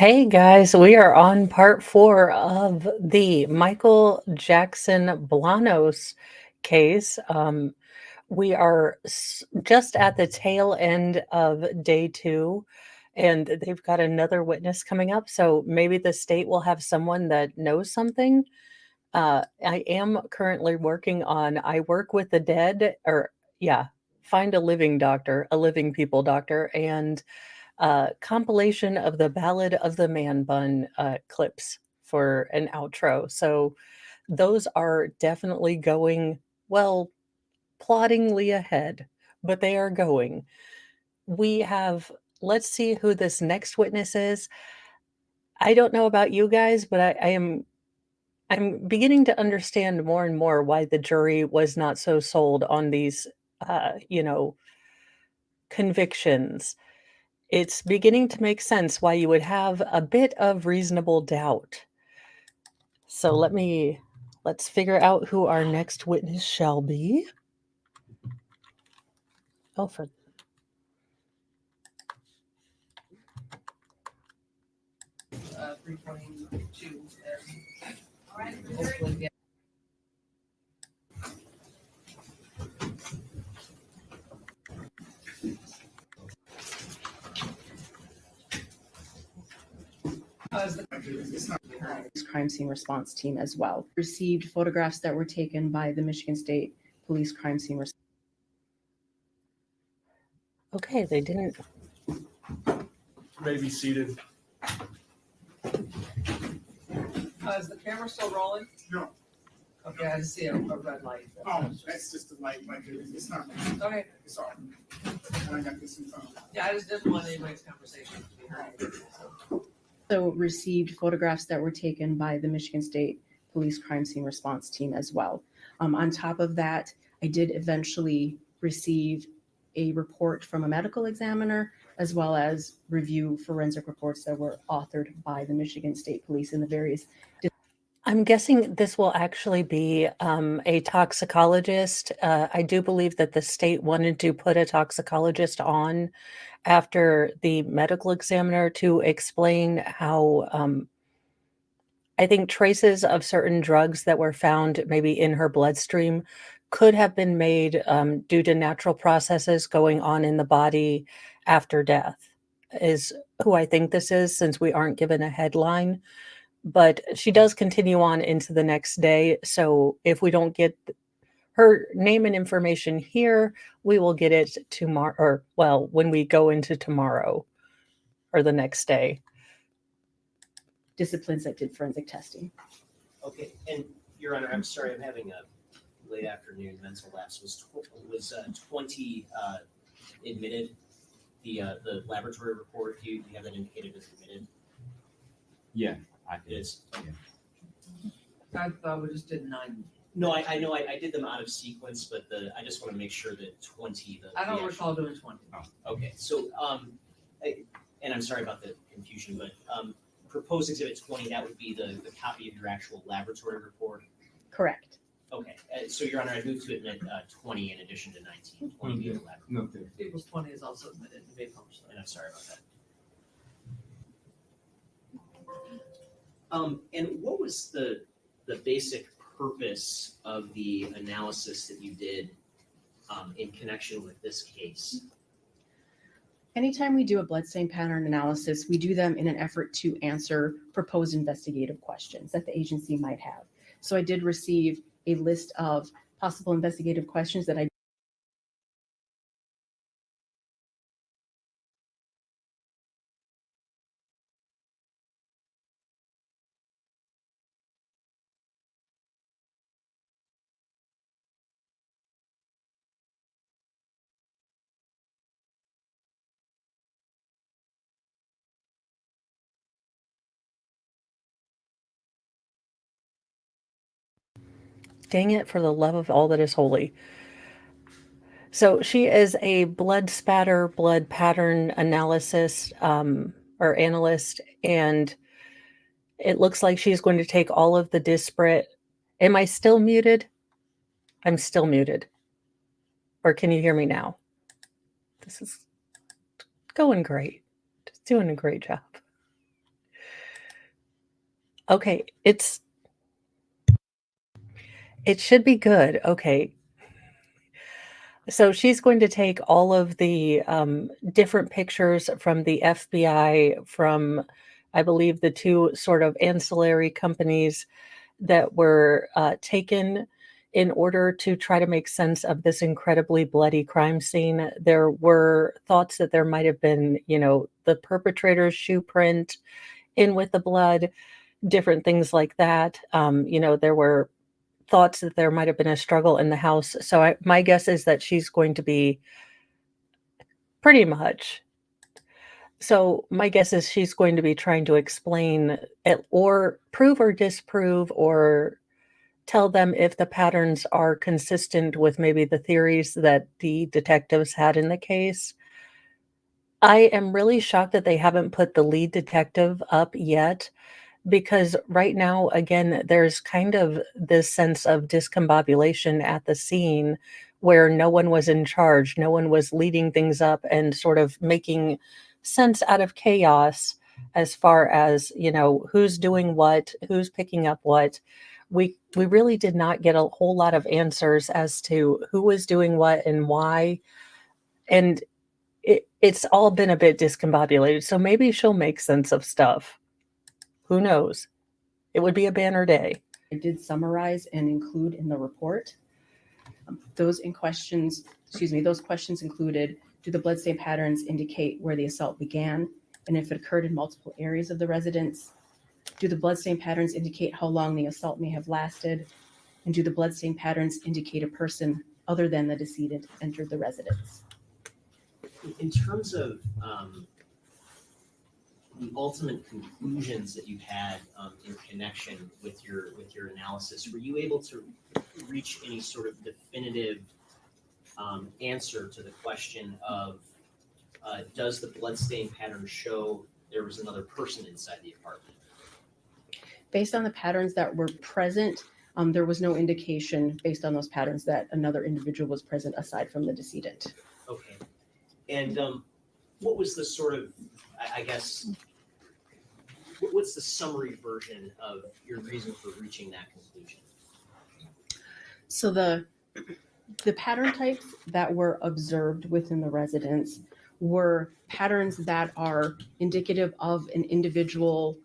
Hey guys, we are on part 4 of the Michael Jackson-Bolanos case. We are just at the tail end of day 2, and they've got another witness coming up. So maybe the state will have someone that knows something. I am currently working on, I work with the dead, or yeah, find a living doctor, a living people doctor, and compilation of the Ballad of the Man Bun clips for an outro. So those are definitely going, well, ploddingly ahead, but they are going. We have, let's see who this next witness is. I don't know about you guys, but I'm beginning to understand more and more why the jury was not so sold on these uh, you know, convictions. It's beginning to make sense why you would have a bit of reasonable doubt. So let's figure out who our next witness shall be. Oh, for 322 and hopefully get. Crime scene response team as well. Received photographs that were taken by the Michigan State Police crime scene response. okay, they didn't. May be seated. Is the camera still rolling? No. Okay, I just see a red light. Oh, that's just the light. It's not. Okay, It's all. I got this in front of me. yeah, I just didn't want anybody's conversation to be heard. So received photographs that were taken by the Michigan State Police crime scene response team as well. On top of that, I did eventually receive a report from a medical examiner, as well as review forensic reports that were authored by the Michigan State Police in the various. I'm guessing this will actually be a toxicologist. I do believe that the state wanted to put a toxicologist on after the medical examiner to explain how I think traces of certain drugs that were found maybe in her bloodstream could have been made due to natural processes going on in the body after death, is who I think this is, since we aren't given a headline. But she does continue on into the next day. So if we don't get her name and information here, we will get it tomorrow, or well, when we go into tomorrow or the next day. Disciplines that did forensic testing. Okay, and Your Honor, I'm sorry, I'm having a late afternoon mental lapse. Was 20 admitted? The laboratory report, do you have that indicated as admitted? Yeah, It is. I thought we just did 9. No, I know I did them out of sequence, but I just want to make sure that 20. I don't recall doing 20. Okay, so and I'm sorry about the confusion, but proposed exhibit 20, that would be the copy of your actual laboratory report. Correct. Okay, so Your Honor, I move to admit 20 in addition to 19. 20 being the laboratory. no, there. People's 20 is also admitted and made published. And I'm sorry about that. And what was the basic purpose of the analysis that you did in connection with this case? Anytime we do a bloodstain pattern analysis, we do them in an effort to answer proposed investigative questions that the agency might have. So I did receive a list of possible investigative questions that I Dang it, for the love of all that is holy. So she is a blood spatter, blood pattern analysis or analyst, and it looks like she's going to take all of the disparate. Am I still muted? I'm still muted. Or can you hear me now? This is going great. Just doing a great job. Okay, it should be good. Okay. So she's going to take all of the different pictures from the FBI, from I believe the two sort of ancillary companies that were taken in order to try to make sense of this incredibly bloody crime scene. There were thoughts that there might have been, the perpetrator's shoe print in with the blood, different things like that. There were thoughts that there might have been a struggle in the house. So my guess is that she's going to be pretty much. So my guess is she's going to be trying to explain it or prove or disprove or tell them if the patterns are consistent with maybe the theories that the detectives had in the case. I am really shocked that they haven't put the lead detective up yet because right now, again, there's kind of this sense of discombobulation at the scene where no one was in charge, no one was leading things up and sort of making sense out of chaos as far as, who's doing what, who's picking up what. We really did not get a whole lot of answers as to who was doing what and why. And it's all been a bit discombobulated. So maybe she'll make sense of stuff. Who knows? It would be a banner day. I did summarize and include in the report. Those questions included, do the bloodstain patterns indicate where the assault began and if it occurred in multiple areas of the residence? Do the bloodstain patterns indicate how long the assault may have lasted? And do the bloodstain patterns indicate a person other than the decedent entered the residence? In terms of the ultimate conclusions that you had in connection with your analysis, were you able to reach any sort of definitive answer to the question of does the bloodstain pattern show there was another person inside the apartment? Based on the patterns that were present, there was no indication based on those patterns that another individual was present aside from the decedent. Okay. And what was the sort of, I guess, what's the summary version of your reason for reaching that conclusion? So the pattern types that were observed within the residence were patterns that are indicative of an individual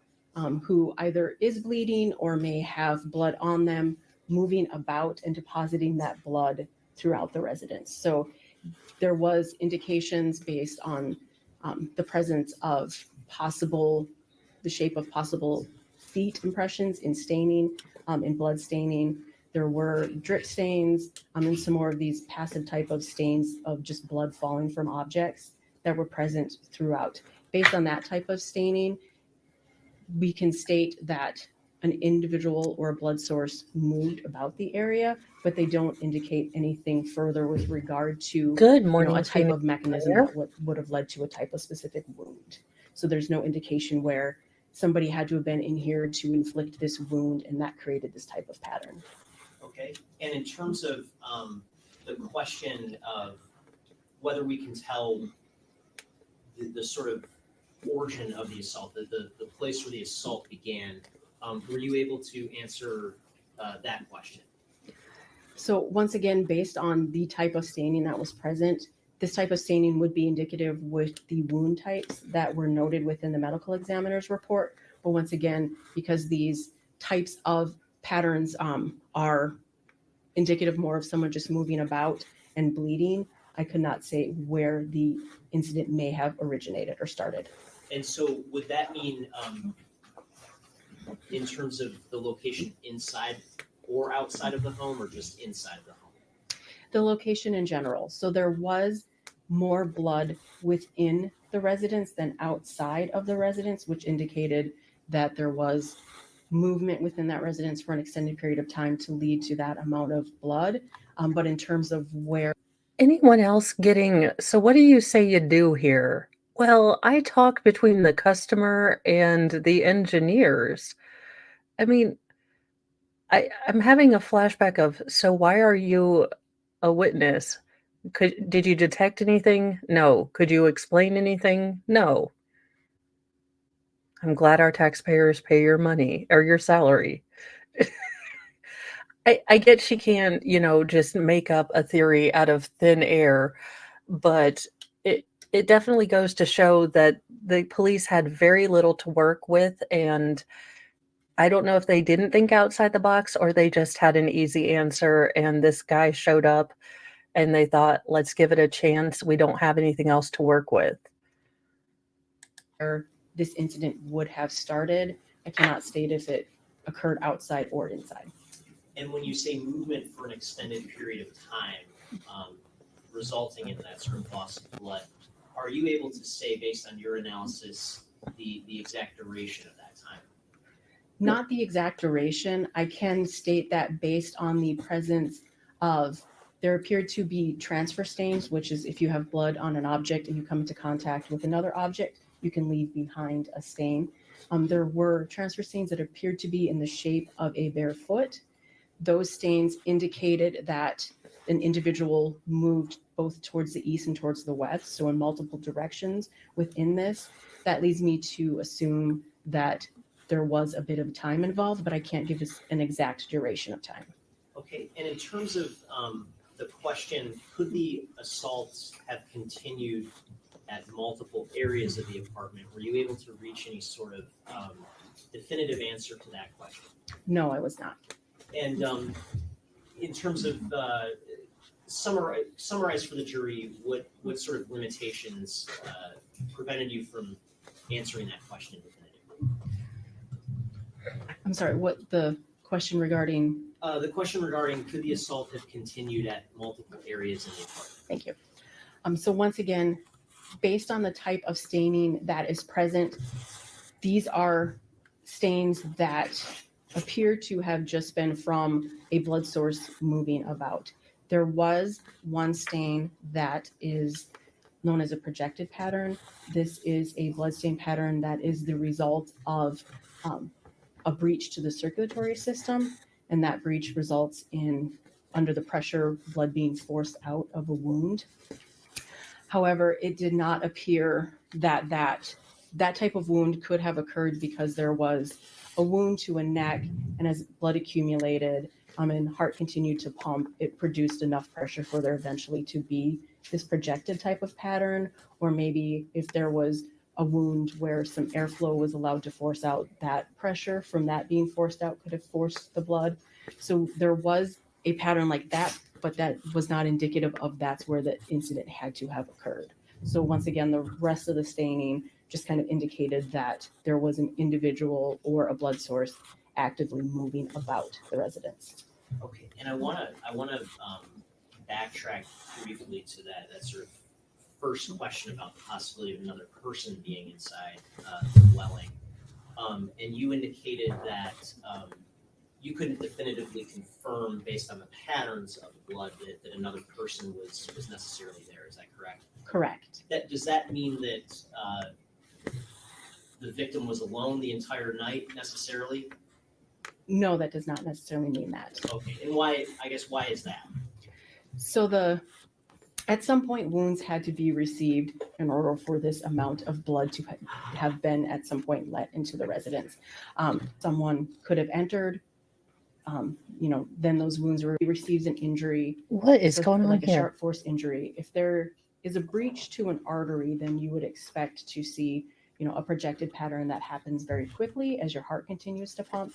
who either is bleeding or may have blood on them, moving about and depositing that blood throughout the residence. So there was indications based on the presence of the shape of possible feet impressions in staining, in blood staining. There were drip stains and some more of these passive type of stains of just blood falling from objects that were present throughout. Based on that type of staining, we can state that an individual or a blood source moved about the area, but they don't indicate anything further with regard to Good morning, a type Phoenix of mechanism Fire. that would have led to a type of specific wound. So there's no indication where somebody had to have been in here to inflict this wound and that created this type of pattern. Okay. And in terms of the question of whether we can tell the sort of origin of the assault, the place where the assault began, were you able to answer that question? So once again, based on the type of staining that was present, this type of staining would be indicative with the wound types that were noted within the medical examiner's report. But once again, because these types of patterns are indicative more of someone just moving about and bleeding, I could not say where the incident may have originated or started. And so would that mean, in terms of the location inside or outside of the home, or just inside the home? The location in general. So there was more blood within the residence than outside of the residence, which indicated that there was movement within that residence for an extended period of time to lead to that amount of blood. But in terms of where Anyone else getting, so what do you say you do here? Well, I talk between the customer and the engineers. I mean, I'm having a flashback of, so why are you a witness? Did you detect anything? No. Could you explain anything? No. I'm glad our taxpayers pay your money or your salary. I get she can, just make up a theory out of thin air, but it definitely goes to show that the police had very little to work with, and I don't know if they didn't think outside the box or they just had an easy answer and this guy showed up and they thought, let's give it a chance. We don't have anything else to work with. Where this incident would have started, I cannot state if it occurred outside or inside. And when you say movement for an extended period of time, resulting in that sort of loss of blood, are you able to say, based on your analysis, the exact duration of that time? Not the exact duration. I can state that based on the presence of, there appeared to be transfer stains, which is if you have blood on an object and you come into contact with another object, you can leave behind a stain. There were transfer stains that appeared to be in the shape of a bare foot. Those stains indicated that an individual moved both towards the east and towards the west, so in multiple directions within this. That leads me to assume that there was a bit of time involved, but I can't give us an exact duration of time. Okay, and in terms of the question, could the assaults have continued at multiple areas of the apartment? Were you able to reach any sort of definitive answer to that question? No, I was not. And in terms of summarize for the jury, what sort of limitations prevented you from answering that question definitively? I'm sorry, what the question regarding? The question regarding could the assault have continued at multiple areas in the apartment? Thank you. So once again, based on the type of staining that is present, these are stains that appear to have just been from a blood source moving about. There was one stain that is known as a projected pattern. This is a blood stain pattern that is the result of a breach to the circulatory system, and that breach results in, under the pressure, blood being forced out of a wound. However, it did not appear that type of wound could have occurred because there was a wound to a neck, and as blood accumulated and heart continued to pump, it produced enough pressure for there eventually to be this projected type of pattern. Or maybe if there was a wound where some airflow was allowed to force out, that pressure from that being forced out could have forced the blood. So there was a pattern like that, but that was not indicative of that's where the incident had to have occurred. So once again, the rest of the staining just kind of indicated that there was an individual or a blood source actively moving about the residence. Okay, and I want to backtrack briefly to that sort of first question about the possibility of another person being inside the dwelling. And you indicated that you couldn't definitively confirm based on the patterns of the blood that another person was necessarily there. Is that correct? Correct. Does that mean that the victim was alone the entire night necessarily? No, that does not necessarily mean that. Okay, and why is that? So at some point, wounds had to be received in order for this amount of blood to have been at some point let into the residence. Someone could have entered, then those wounds were received an injury. What is going on like a here? sharp force injury. If there is a breach to an artery, then you would expect to see, a projected pattern that happens very quickly as your heart continues to pump.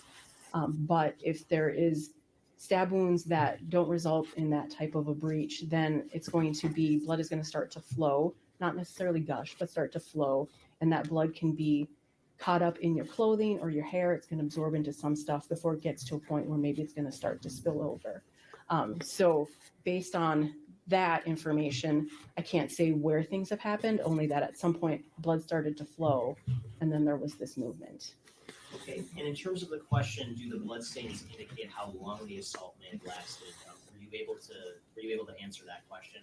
But if there is stab wounds that don't result in that type of a breach, then it's going to be, blood is going to start to flow, not necessarily gush, but start to flow. And that blood can be caught up in your clothing or your hair. It's going to absorb into some stuff before it gets to a point where maybe it's going to start to spill over. So based on that information, I can't say where things have happened, only that at some point blood started to flow and then there was this movement. Okay, and in terms of the question, do the bloodstains indicate how long the assault may have lasted? Were you able to answer that question?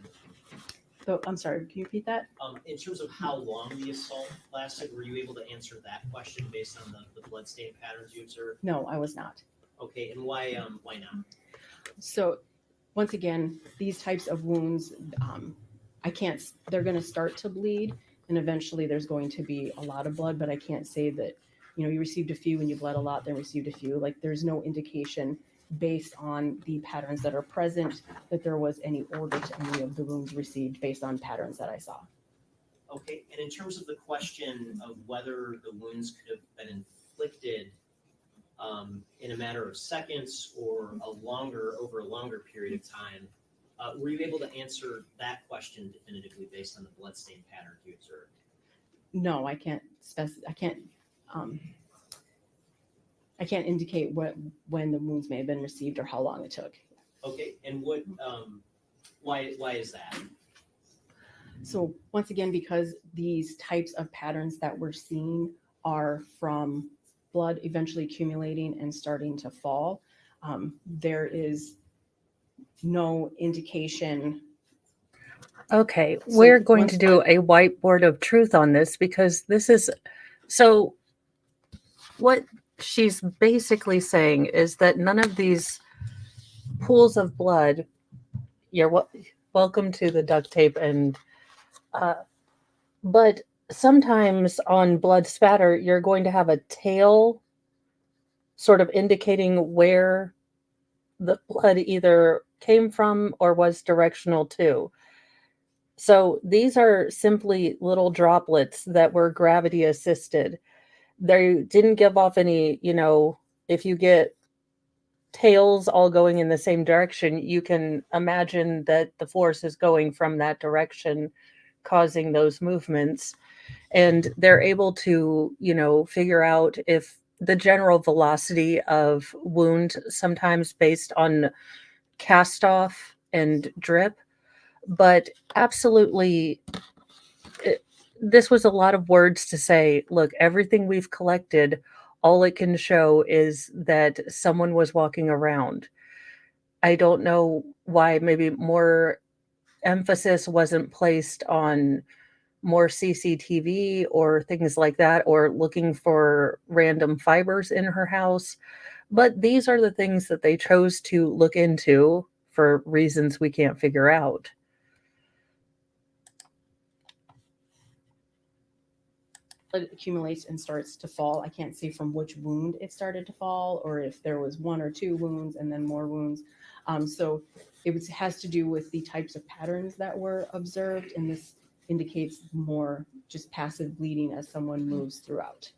So I'm sorry, can you repeat that? In terms of how long the assault lasted, were you able to answer that question based on the bloodstain patterns you observed? No, I was not. Okay, and why not? So once again, these types of wounds, they're going to start to bleed and eventually there's going to be a lot of blood, but I can't say that you received a few and you bled a lot, then received a few. Like there's no indication based on the patterns that are present that there was any order to any of the wounds received based on patterns that I saw. Okay, and in terms of the question of whether the wounds could have been inflicted in a matter of seconds or over a longer period of time, were you able to answer that question definitively based on the bloodstain pattern you observed? No, I can't indicate when the wounds may have been received or how long it took. Okay, and why is that? So once again, because these types of patterns that we're seeing are from blood eventually accumulating and starting to fall, there is no indication. Okay, So we're going once to do a whiteboard of truth on this because this is so. What she's basically saying is that none of these pools of blood. You're welcome to the duct tape and. But sometimes on blood spatter, you're going to have a tail sort of indicating where the blood either came from or was directional to. So these are simply little droplets that were gravity assisted. They didn't give off any, if you get tails all going in the same direction, you can imagine that the force is going from that direction, causing those movements. And they're able to, figure out if the general velocity of wound, sometimes based on cast off and drip, but absolutely this was a lot of words to say, look, everything we've collected, all it can show is that someone was walking around. I don't know why maybe more emphasis wasn't placed on more CCTV or things like that, or looking for random fibers in her house. But these are the things that they chose to look into for reasons we can't figure out. It accumulates and starts to fall. I can't say from which wound it started to fall or if there was one or two wounds and then more wounds. So has to do with the types of patterns that were observed, and this indicates more just passive bleeding as someone moves throughout.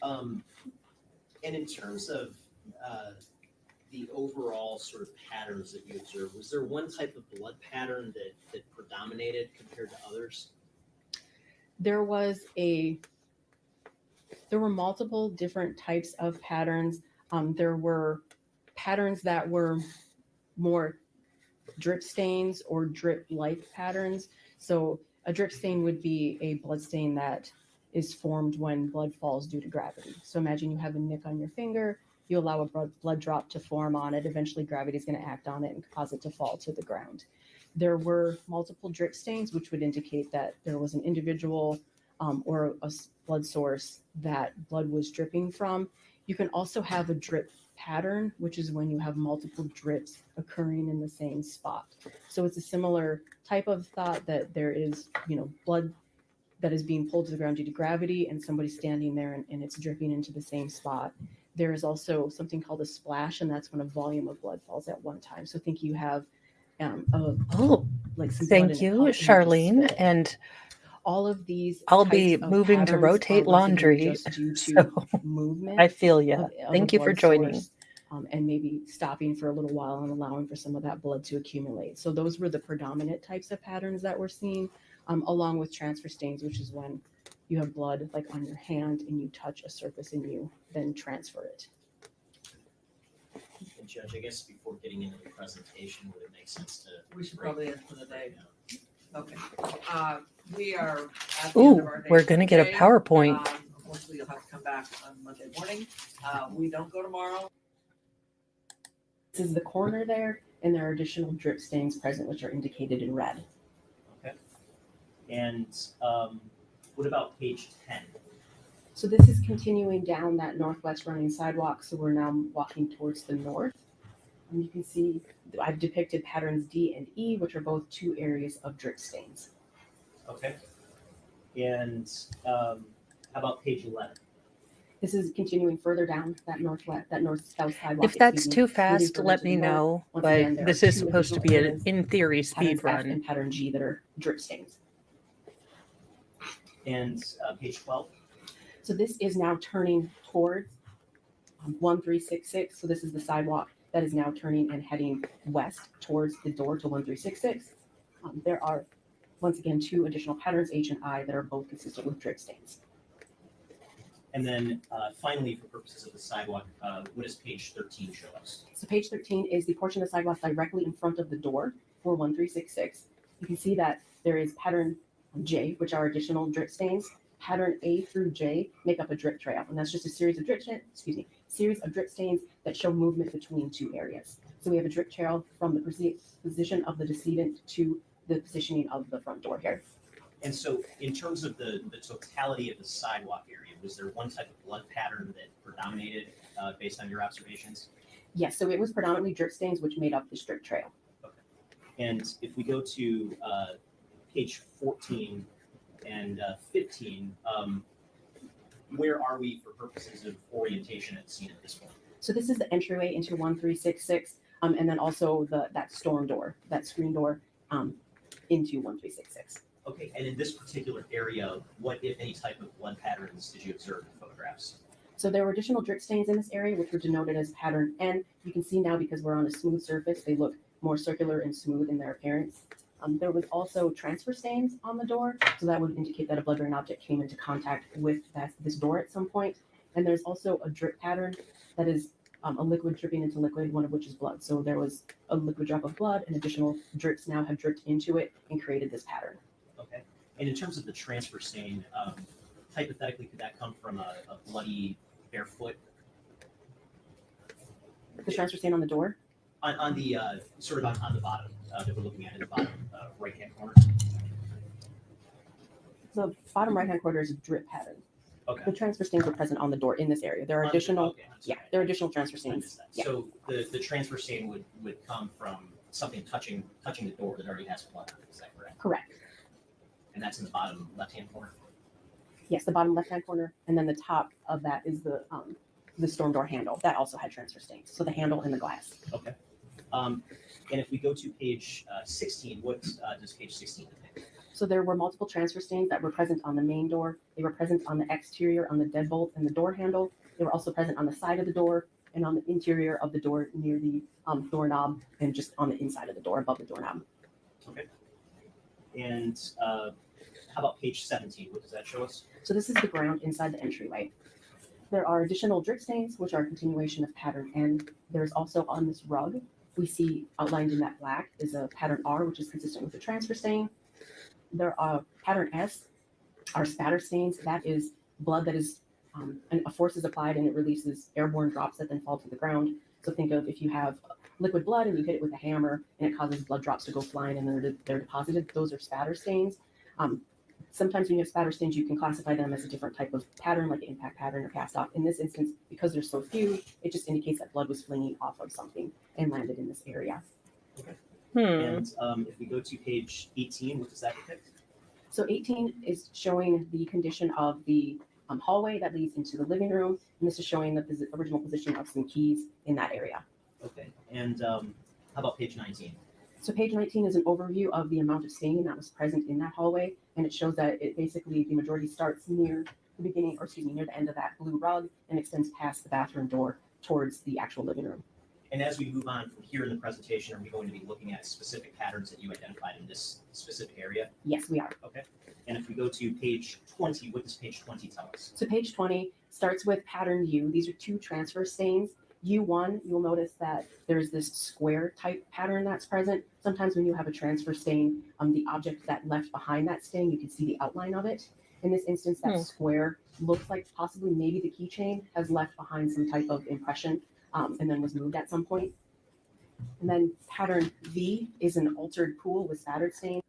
And in terms of the overall sort of patterns that you observed, was there one type of blood pattern that predominated compared to others? There were multiple different types of patterns. There were patterns that were more drip stains or drip-like patterns. So a drip stain would be a blood stain that is formed when blood falls due to gravity. So imagine you have a nick on your finger, you allow a blood drop to form on it, eventually gravity is going to act on it and cause it to fall to the ground. There were multiple drip stains, which would indicate that there was an individual or a blood source that blood was dripping from. You can also have a drip pattern, which is when you have multiple drips occurring in the same spot. So it's a similar type of thought that there is, blood that is being pulled to the ground due to gravity and somebody standing there and it's dripping into the same spot. There is also something called a splash, and that's when a volume of blood falls at one time. So think you have like some blood Thank in a you, cup and just Charlene. spill it. And All of these I'll types be of moving to patterns rotate are once again laundry. just due to So movement. I feel you. of Thank a you for blood joining. source, and maybe stopping for a little while and allowing for some of that blood to accumulate. So those were the predominant types of patterns that we're seeing, along with transfer stains, which is when you have blood like on your hand and you touch a surface and you then transfer it. And Judge, I guess before getting into the presentation, would it make sense to? We should break probably end for the day. down? Okay. We are at the end of our day. We're going to get a today. PowerPoint. Unfortunately, you'll have to come back on Monday morning. We don't go tomorrow. This is the corner there, and there are additional drip stains present, which are indicated in red. Okay. And what about page 10? So this is continuing down that northwest running sidewalk. So we're now walking towards the north. And you can see I've depicted patterns D and E, which are both two areas of drip stains. Okay. And how about page 11? This is continuing further down that north-south sidewalk. If that's excuse me, too moving fast, further let to the me north. know. Once But again, there this are is two supposed to additional be an areas, in theory patterns speed F run. and pattern G, that are drip stains. And page 12? So this is now turning towards 1366. So this is the sidewalk that is now turning and heading west towards the door to 1366. There are, once again, two additional patterns, H and I, that are both consistent with drip stains. And then finally, for purposes of the sidewalk, what does page 13 show us? So page 13 is the portion of the sidewalk directly in front of the door for 1366. You can see that there is pattern J, which are additional drip stains. Pattern A through J make up a drip trail, and that's just a series of drip stains that show movement between two areas. So we have a drip trail from the position of the decedent to the positioning of the front door here. And so in terms of the totality of the sidewalk area, was there one type of blood pattern that predominated based on your observations? Yes, so it was predominantly drip stains which made up this drip trail. And if we go to page 14 and 15, where are we for purposes of orientation at the scene at this point? So this is the entryway into 1366, and then also that storm door, that screen door into 1366. Okay, and in this particular area, what, if any, type of blood patterns did you observe in photographs? So there were additional drip stains in this area, which were denoted as pattern N. You can see now, because we're on a smooth surface, they look more circular and smooth in their appearance. There was also transfer stains on the door, so that would indicate that a blood-bearing object came into contact with this door at some point. And there's also a drip pattern that is a liquid dripping into liquid, one of which is blood. So there was a liquid drop of blood, and additional drips now have dripped into it and created this pattern. Okay, and in terms of the transfer stain, hypothetically, could that come from a bloody bare foot? The transfer stain on the door? On the sort of on the bottom that we're looking at in the bottom right-hand corner. The bottom right-hand corner is a drip pattern. Okay. The transfer stains were present on the door in this area. There are additional, Okay, I'm sorry. there are additional transfer I stains. missed that. Yeah. So the transfer stain would come from something touching the door that already has blood on it, is that correct? Correct. And that's in the bottom left-hand corner? Yes, the bottom left-hand corner, and then the top of that is the storm door handle. That also had transfer stains. So the handle and the glass. Okay. And if we go to page 16, what does page 16 depict? So there were multiple transfer stains that were present on the main door. They were present on the exterior, on the deadbolt and the door handle. They were also present on the side of the door and on the interior of the door near the doorknob, and just on the inside of the door above the doorknob. Okay. And how about page 17? What does that show us? So this is the ground inside the entryway. There are additional drip stains, which are a continuation of pattern N. There's also on this rug, we see outlined in that black is a pattern R, which is consistent with the transfer stain. There are pattern S, are spatter stains. That is blood that is, a force is applied and it releases airborne drops that then fall to the ground. So think of if you have liquid blood and you hit it with a hammer and it causes blood drops to go flying and then they're deposited. Those are spatter stains. Sometimes when you have spatter stains, you can classify them as a different type of pattern, like an impact pattern or cast off. In this instance, because there's so few, it just indicates that blood was flinging off of something and landed in this area. And if we go to page 18, what does that depict? So 18 is showing the condition of the hallway that leads into the living room, and this is showing the original position of some keys in that area. Okay. And how about page 19? So page 19 is an overview of the amount of staining that was present in that hallway, and it shows that it basically, the majority starts near the beginning, or excuse me, near the end of that blue rug and extends past the bathroom door towards the actual living room. And as we move on from here in the presentation, are we going to be looking at specific patterns that you identified in this specific area? Yes, we are. Okay. And if we go to page 20, what does page 20 tell us? So page 20 starts with pattern U. These are two transfer stains. U1, you'll notice that there's this square type pattern that's present. Sometimes when you have a transfer stain, the object that left behind that stain, you can see the outline of it. In this instance, that square looks like possibly maybe the keychain has left behind some type of impression and then was moved at some point. And then pattern V is an altered pool with spattered stain.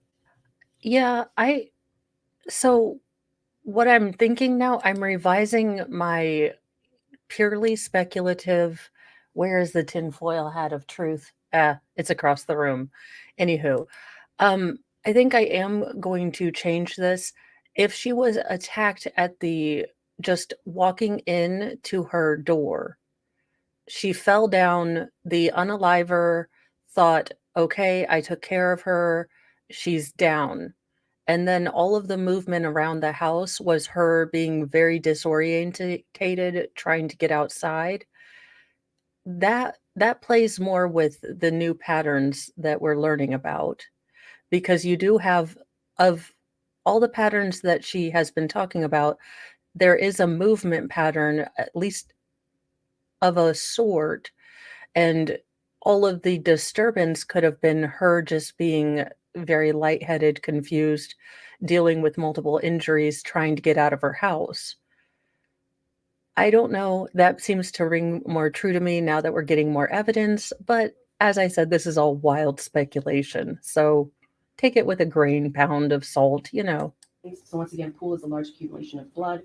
Yeah, so what I'm thinking now, I'm revising my purely speculative, where is the tinfoil hat of truth? It's across the room. Anywho, I think I am going to change this If she was attacked at the just walking in to her door, she fell down, the unaliver thought, "Okay, I took care of her, she's down." And then all of the movement around the house was her being very disorientated, trying to get outside. That plays more with the new patterns that we're learning about, because you do have, of all the patterns that she has been talking about, there is a movement pattern, at least of a sort, and all of the disturbance could have been her just being very lightheaded, confused, dealing with multiple injuries, trying to get out of her house. I don't know. That seems to ring more true to me now that we're getting more evidence. But as I said, this is all wild speculation. So take it with a pound of salt. So once again, pool is a large accumulation of blood.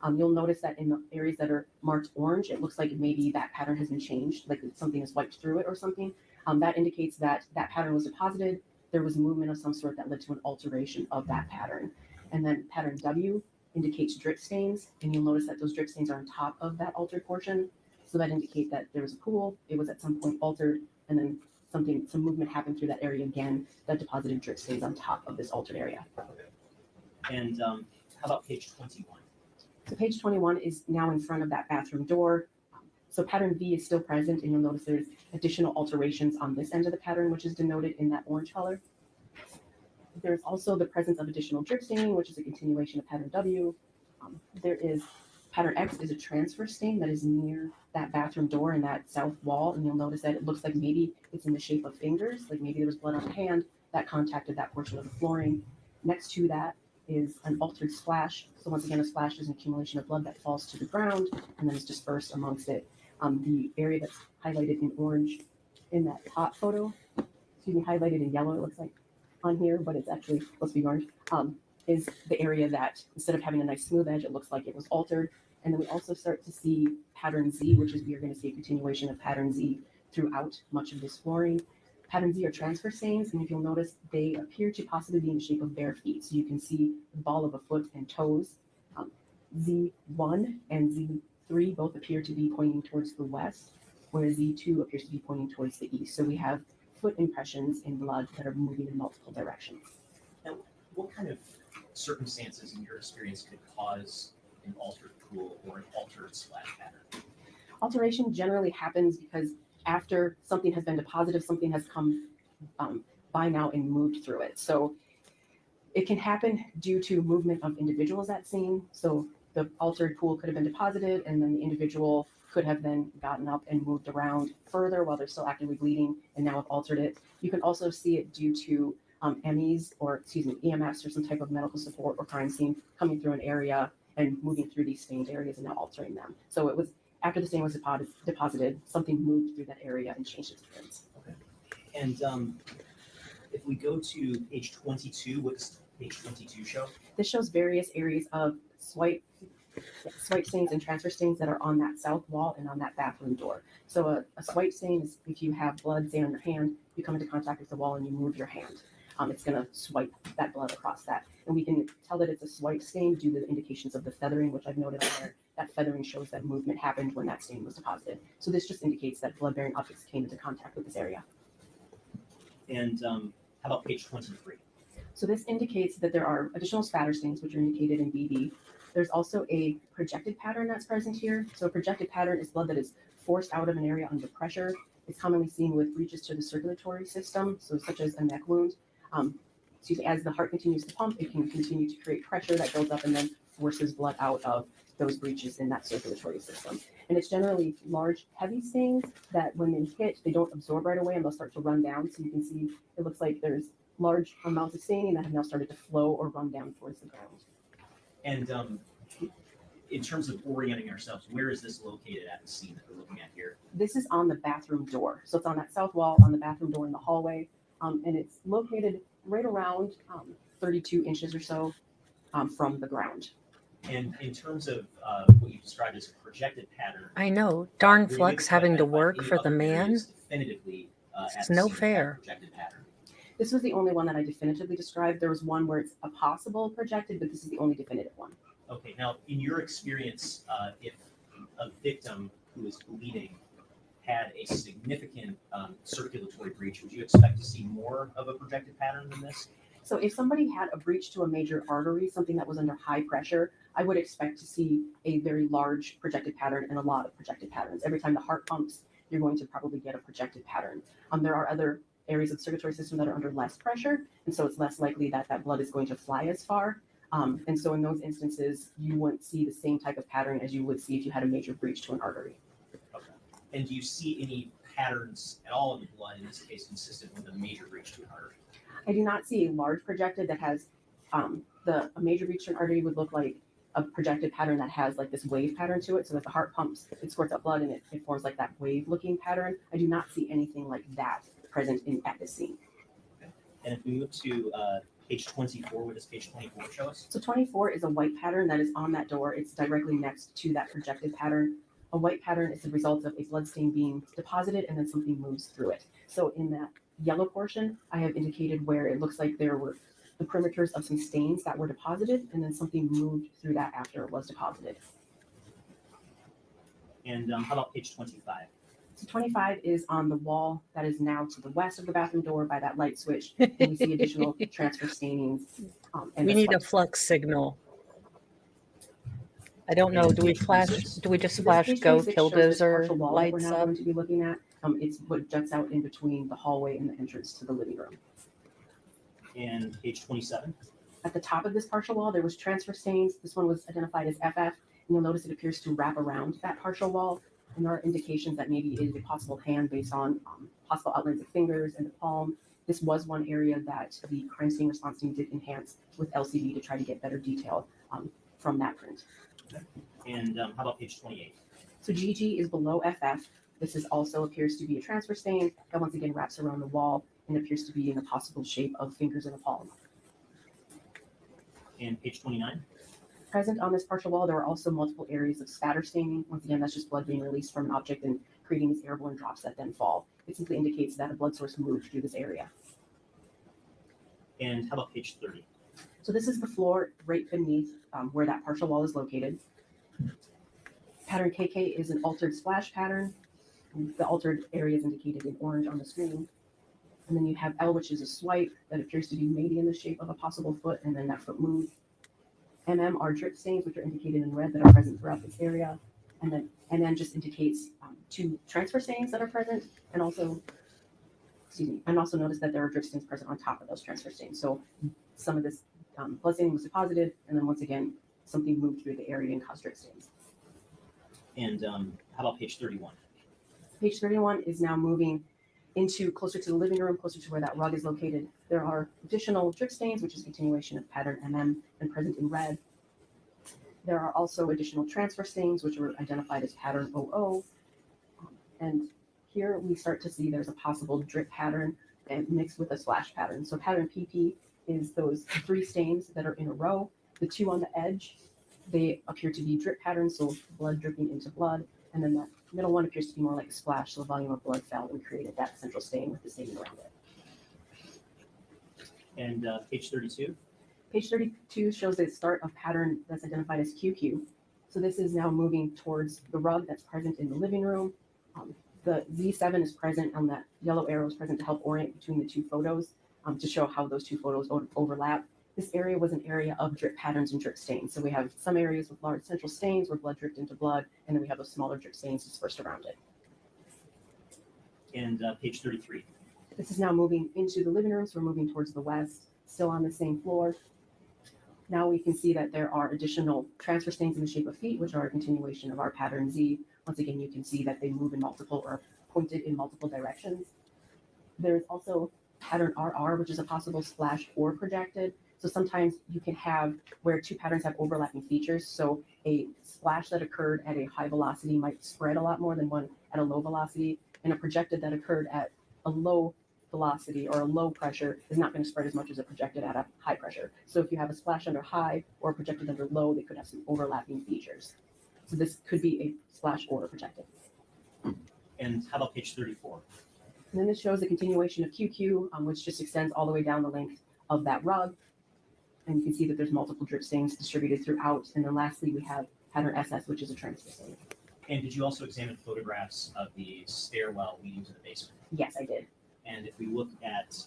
You'll notice that in the areas that are marked orange, it looks like maybe that pattern has been changed, like something has wiped through it or something. That indicates that that pattern was deposited. There was movement of some sort that led to an alteration of that pattern. And then pattern W indicates drip stains, and you'll notice that those drip stains are on top of that altered portion. So that indicates that there was a pool, it was at some point altered, and then some movement happened through that area again that deposited drip stains on top of this altered area. And how about page 21? So page 21 is now in front of that bathroom door. So pattern V is still present, and you'll notice there's additional alterations on this end of the pattern, which is denoted in that orange color. There's also the presence of additional drip staining, which is a continuation of pattern W. There is pattern X is a transfer stain that is near that bathroom door in that south wall, and you'll notice that it looks like maybe it's in the shape of fingers, like maybe there was blood on the hand that contacted that portion of the flooring. Next to that is an altered splash. So once again, a splash is an accumulation of blood that falls to the ground and then is dispersed amongst it. The area that's highlighted in orange in that top photo, highlighted in yellow, it looks like on here, but it's actually supposed to be orange, is the area that instead of having a nice smooth edge, it looks like it was altered. And then we also start to see pattern Z, which is we are going to see a continuation of pattern Z throughout much of this flooring. Pattern Z are transfer stains, and if you'll notice, they appear to possibly be in the shape of bare feet. So you can see the ball of a foot and toes. Z1 and Z3 both appear to be pointing towards the west, whereas Z2 appears to be pointing towards the east. So we have foot impressions in blood that are moving in multiple directions. Now, what kind of circumstances in your experience could cause an altered pool or an altered splash pattern? Alteration generally happens because after something has been deposited, something has come by now and moved through it. So it can happen due to movement of individuals at scene. So the altered pool could have been deposited, and then the individual could have then gotten up and moved around further while they're still actively bleeding and now have altered it. You can also see it due to EMS or some type of medical support or crime scene coming through an area and moving through these stained areas and now altering them. So it was after the stain was deposited, something moved through that area and changed its appearance. Okay. And if we go to page 22, what does page 22 show? This shows various areas of swipe stains and transfer stains that are on that south wall and on that bathroom door. So a swipe stain is if you have blood stain on your hand, you come into contact with the wall and you move your hand. It's going to swipe that blood across that. And we can tell that it's a swipe stain due to the indications of the feathering, which I've noted on there. That feathering shows that movement happened when that stain was deposited. So this just indicates that blood-bearing objects came into contact with this area. And how about page 23? So this indicates that there are additional spatter stains, which are indicated in BD. There's also a projected pattern that's present here. So a projected pattern is blood that is forced out of an area under pressure. It's commonly seen with breaches to the circulatory system, so such as a neck wound. As the heart continues to pump, it can continue to create pressure that builds up and then forces blood out of those breaches in that circulatory system. And it's generally large, heavy stains that when they hit, they don't absorb right away and they'll start to run down. So you can see it looks like there's large amounts of staining that have now started to flow or run down towards the ground. And in terms of orienting ourselves, where is this located at the scene that we're looking at here? This is on the bathroom door. So it's on that south wall on the bathroom door in the hallway. And it's located right around 32 inches or so from the ground. And in terms of what you described as a projected pattern, I know. Darn were you Flux able to having to identify work any for the other man. areas definitively It's at the no scene of that fair. projected pattern? This was the only one that I definitively described. There was one where it's a possible projected, but this is the only definitive one. Okay, now, in your experience, if a victim who is bleeding had a significant circulatory breach, would you expect to see more of a projected pattern than this? So if somebody had a breach to a major artery, something that was under high pressure, I would expect to see a very large projected pattern and a lot of projected patterns. Every time the heart pumps, you're going to probably get a projected pattern. There are other areas of the circulatory system that are under less pressure, and so it's less likely that that blood is going to fly as far. And so in those instances, you wouldn't see the same type of pattern as you would see if you had a major breach to an artery. Okay. And do you see any patterns at all in the blood, in this case, consistent with a major breach to an artery? I do not see a large projected that has a major breach to an artery would look like a projected pattern that has like this wave pattern to it. So if the heart pumps, it squirts out blood and it forms like that wave looking pattern. I do not see anything like that present at this scene. Okay. And if we move to page 24, what does page 24 show us? So 24 is a white pattern that is on that door. It's directly next to that projected pattern. A white pattern is the result of a blood stain being deposited and then something moves through it. So in that yellow portion, I have indicated where it looks like there were the perimeters of some stains that were deposited and then something moved through that after it was deposited. And how about page 25? So 25 is on the wall that is now to the west of the bathroom door by that light switch. And we see additional transfer stainings. We need a flux signal. I don't know, do we just flash go killdozer lights we're now up? going to be looking at. It's what juts out in between the hallway and the entrance to the living room. And page 27? At the top of this partial wall, there was transfer stains. This one was identified as FF. And you'll notice it appears to wrap around that partial wall. And there are indications that maybe it is a possible hand based on possible outlines of fingers and the palm. This was one area that the crime scene response team did enhance with LCD to try to get better detail from that print. Okay. And how about page 28? So GG is below FF. This is also appears to be a transfer stain that once again wraps around the wall and appears to be in the possible shape of fingers in a palm. And page 29? Present on this partial wall, there are also multiple areas of spatter staining. Once again, that's just blood being released from an object and creating these airborne drops that then fall. It simply indicates that a blood source moved through this area. And how about page 30? So this is the floor right beneath where that partial wall is located. Pattern KK is an altered splash pattern. The altered area is indicated in orange on the screen. And then you have L, which is a swipe that appears to be maybe in the shape of a possible foot, and then that foot moves. MM are drip stains, which are indicated in red that are present throughout this area. And then NN just indicates two transfer stains that are present, and also, and also notice that there are drip stains present on top of those transfer stains. So some of this blood staining was deposited, and then once again, something moved through the area and caused drip stains. And how about page 31? Page 31 is now moving into closer to the living room, closer to where that rug is located. There are additional drip stains, which is a continuation of pattern MM and present in red. There are also additional transfer stains, which are identified as pattern OO. And here we start to see there's a possible drip pattern and mixed with a splash pattern. So pattern PP is those three stains that are in a row. The two on the edge, they appear to be drip patterns, so blood dripping into blood. And then that middle one appears to be more like a splash, so the volume of blood fell and created that central stain with the stain around it. And page 32? Page 32 shows the start of pattern that's identified as QQ. So this is now moving towards the rug that's present in the living room. The Z7 is present on that yellow arrow is present to help orient between the two photos to show how those two photos overlap. This area was an area of drip patterns and drip stains. So we have some areas with large central stains where blood dripped into blood, and then we have those smaller drip stains dispersed around it. And page 33. This is now moving into the living room, so we're moving towards the west, still on the same floor. Now we can see that there are additional transfer stains in the shape of feet, which are a continuation of our pattern Z. Once again, you can see that they move in multiple or pointed in multiple directions. There's also pattern RR, which is a possible splash or projected. So sometimes you can have where two patterns have overlapping features. So a splash that occurred at a high velocity might spread a lot more than one at a low velocity, and a projected that occurred at a low velocity or a low pressure is not going to spread as much as a projected at a high pressure. So if you have a splash under high or a projected under low, they could have some overlapping features. So this could be a splash or a projected. And how about page 34? And then this shows a continuation of QQ, which just extends all the way down the length of that rug. And you can see that there's multiple drip stains distributed throughout. And then lastly, we have pattern SS, which is a transfer stain. And did you also examine photographs of the stairwell leading to the basement? Yes, I did. And if we look at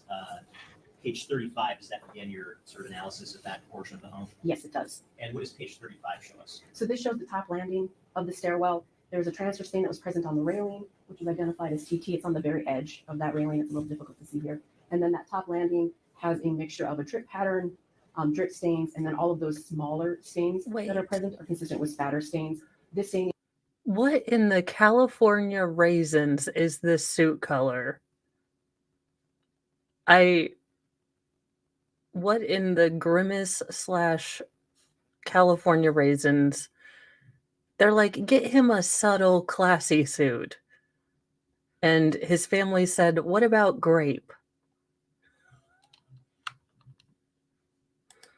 page 35, is that again your sort of analysis of that portion of the home? Yes, it does. And what does page 35 show us? So this shows the top landing of the stairwell. There was a transfer stain that was present on the railing, which was identified as TT. It's on the very edge of that railing. It's a little difficult to see here. And then that top landing has a mixture of a drip pattern, drip stains, and then all of those smaller stains that are present are consistent with spatter stains. This stain. What in the California raisins is this suit color? What in the Grimace / California raisins? They're like, get him a subtle, classy suit. And his family said, what about grape?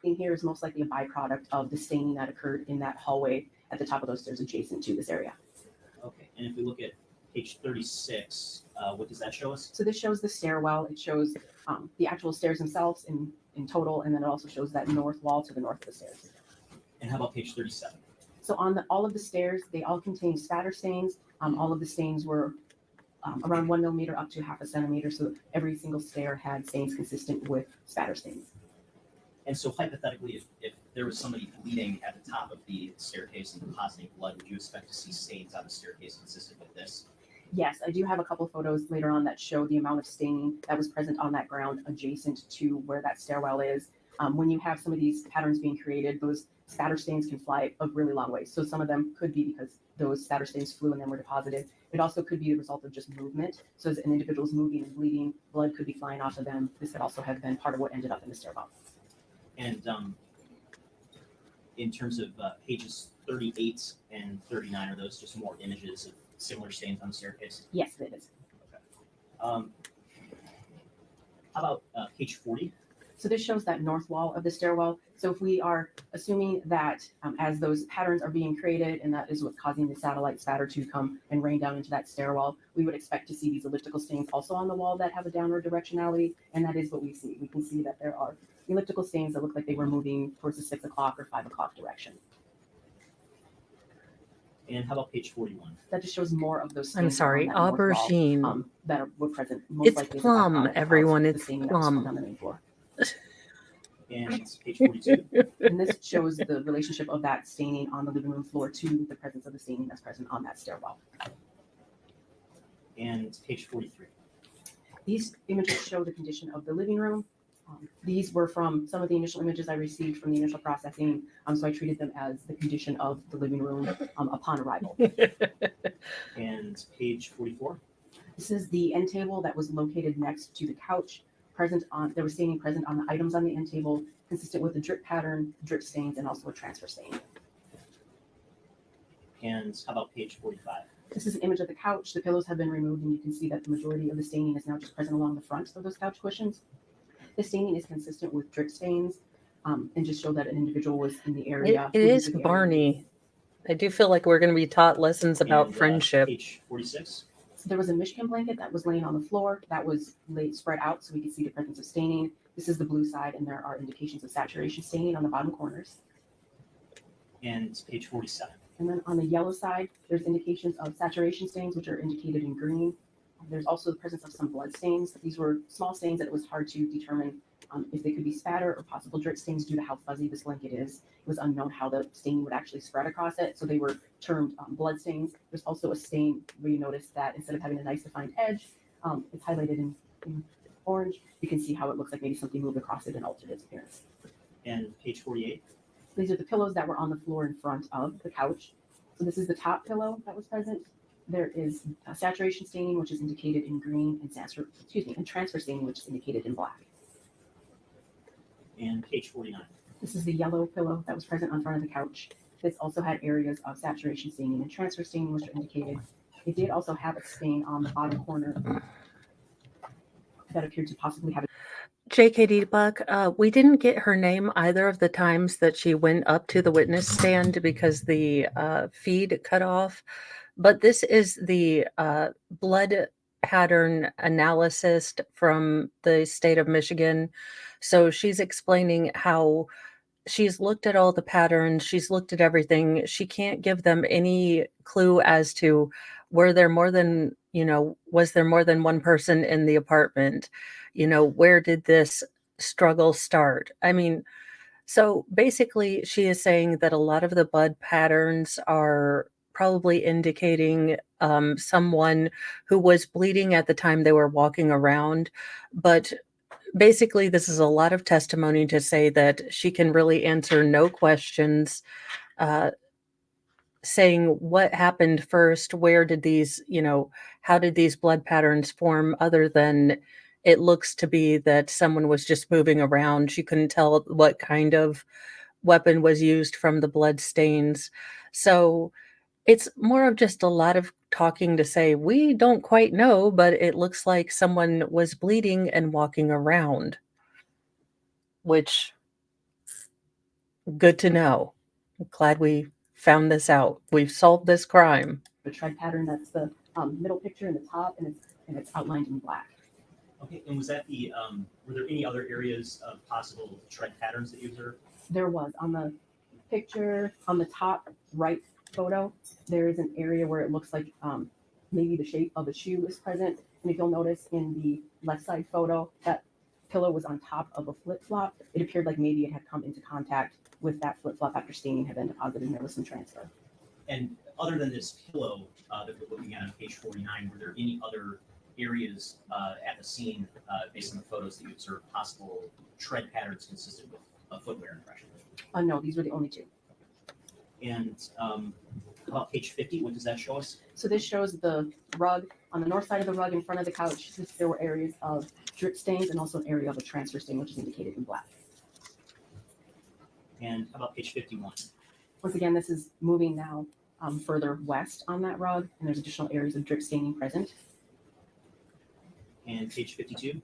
In here is most likely a byproduct of the staining that occurred in that hallway at the top of those stairs adjacent to this area. Okay, and if we look at page 36, what does that show us? So this shows the stairwell. It shows the actual stairs themselves in total, and then it also shows that north wall to the north of the stairs. And how about page 37? So on all of the stairs, they all contain spatter stains. All of the stains were around 1 millimeter up to 0.5 centimeter. So every single stair had stains consistent with spatter stains. And so hypothetically, if there was somebody bleeding at the top of the staircase and depositing blood, would you expect to see stains on the staircase consistent with this? Yes, I do have a couple photos later on that show the amount of staining that was present on that ground adjacent to where that stairwell is. When you have some of these patterns being created, those spatter stains can fly a really long way. So some of them could be because those spatter stains flew and then were deposited. It also could be the result of just movement. So as an individual is moving and bleeding, blood could be flying off of them. This could also have been part of what ended up in the stairwell. And in terms of pages 38 and 39, are those just more images of similar stains on the staircase? Yes, it is. How about page 40? So this shows that north wall of the stairwell. So if we are assuming that as those patterns are being created and that is what's causing the satellite spatter to come and rain down into that stairwell, we would expect to see these elliptical stains also on the wall that have a downward directionality. And that is what we see. We can see that there are elliptical stains that look like they were moving towards the 6 o'clock or 5 o'clock direction. And how about page 41? That just shows more of those stains. I'm sorry, on that north wall, aubergine. that were present. Most It's likely as a plum, byproduct of everyone, the it's staining that was found plum. on the main floor. And page 42? And this shows the relationship of that staining on the living room floor to the presence of the staining that's present on that stairwell. And page 43? These images show the condition of the living room. These were from some of the initial images I received from the initial processing, so I treated them as the condition of the living room upon arrival. And page 44? This is the end table that was located next to the couch. There was staining present on the items on the end table, consistent with the drip pattern, drip stains, and also a transfer stain. And how about page 45? This is an image of the couch. The pillows have been removed, and you can see that the majority of the staining is now just present along the front of those couch cushions. The staining is consistent with drip stains, and just show that an individual was in the area. It is Barney. I do feel like we're going to be taught lessons about And, friendship. Page 46? So there was a Michigan blanket that was laying on the floor that was spread out so we could see the presence of staining. This is the blue side, and there are indications of saturation staining on the bottom corners. And page 47? And then on the yellow side, there's indications of saturation stains, which are indicated in green. There's also the presence of some blood stains. These were small stains that it was hard to determine if they could be spatter or possible drip stains due to how fuzzy this blanket is. It was unknown how the staining would actually spread across it, so they were termed blood stains. There's also a stain where you notice that instead of having a nice defined edge, it's highlighted in orange. You can see how it looks like maybe something moved across it and altered its appearance. And page 48? These are the pillows that were on the floor in front of the couch. So this is the top pillow that was present. There is saturation staining, which is indicated in green, and transfer staining, which is indicated in black. And page 49? This is the yellow pillow that was present on front of the couch. This also had areas of saturation staining and transfer staining, which are indicated. It did also have a stain on the bottom corner that appeared to possibly have a JKD Buck, we didn't get her name either of the times that she went up to the witness stand because the feed cut off. But this is the blood pattern analyst from the state of Michigan. So she's explaining how she's looked at all the patterns, she's looked at everything. She can't give them any clue as to were there more than, was there more than one person in the apartment? Where did this struggle start? I mean, so basically, she is saying that a lot of the blood patterns are probably indicating someone who was bleeding at the time they were walking around. But basically, this is a lot of testimony to say that she can really answer no questions, uh, saying what happened first, where did these, how did these blood patterns form, other than it looks to be that someone was just moving around. She couldn't tell what kind of weapon was used from the blood stains. So it's more of just a lot of talking to say, we don't quite know, but it looks like someone was bleeding and walking around, which good to know. I'm glad we found this out. We've solved this crime. The tread pattern, that's the middle picture in the top, and it's outlined in black. Okay, and was that were there any other areas of possible tread patterns that you observed? There was on the picture on the top right photo, there is an area where it looks like maybe the shape of a shoe is present. And if you'll notice in the left side photo, that pillow was on top of a flip-flop. It appeared like maybe it had come into contact with that flip-flop after staining had been deposited and there was some transfer. And other than this pillow that we're looking at on page 49, were there any other areas at the scene, based on the photos that you observed, possible tread patterns consistent with a footwear impression? No, these were the only two. And about page 50, what does that show us? So this shows the rug. On the north side of the rug in front of the couch, there were areas of drip stains and also an area of a transfer stain, which is indicated in black. And how about page 51? Once again, this is moving now further west on that rug, and there's additional areas of drip staining present. And page 52?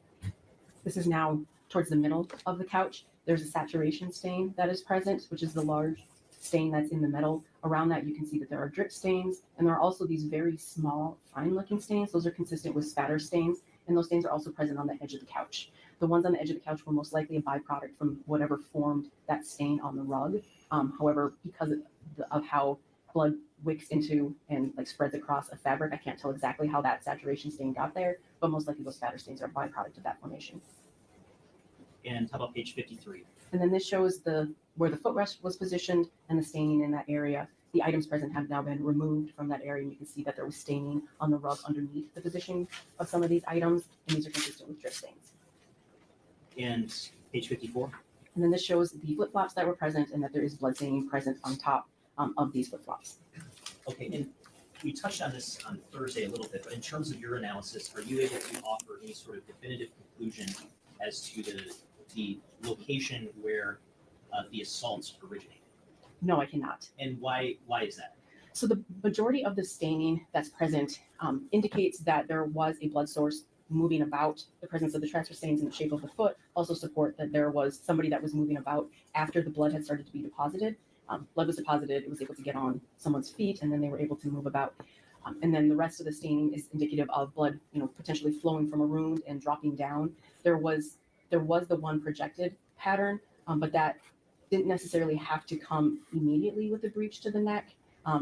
This is now towards the middle of the couch. There's a saturation stain that is present, which is the large stain that's in the middle. Around that, you can see that there are drip stains, and there are also these very small, fine-looking stains. Those are consistent with spatter stains, and those stains are also present on the edge of the couch. The ones on the edge of the couch were most likely a byproduct from whatever formed that stain on the rug. However, because of how blood wicks into and like spreads across a fabric, I can't tell exactly how that saturation stain got there, but most likely those spatter stains are a byproduct of that formation. And how about page 53? And then this shows where the footrest was positioned and the staining in that area. The items present have now been removed from that area, and you can see that there was staining on the rug underneath the position of some of these items, and these are consistent with drip stains. And page 54? And then this shows the flip-flops that were present and that there is blood staining present on top of these flip-flops. Okay, and we touched on this on Thursday a little bit, but in terms of your analysis, are you able to offer any sort of definitive conclusion as to the location where the assaults originated? No, I cannot. And why is that? So the majority of the staining that's present indicates that there was a blood source moving about. The presence of the transfer stains in the shape of the foot also support that there was somebody that was moving about after the blood had started to be deposited. Blood was deposited, it was able to get on someone's feet, and then they were able to move about. And then the rest of the staining is indicative of blood, potentially flowing from a wound and dropping down. There was the one projected pattern, but that didn't necessarily have to come immediately with the breach to the neck.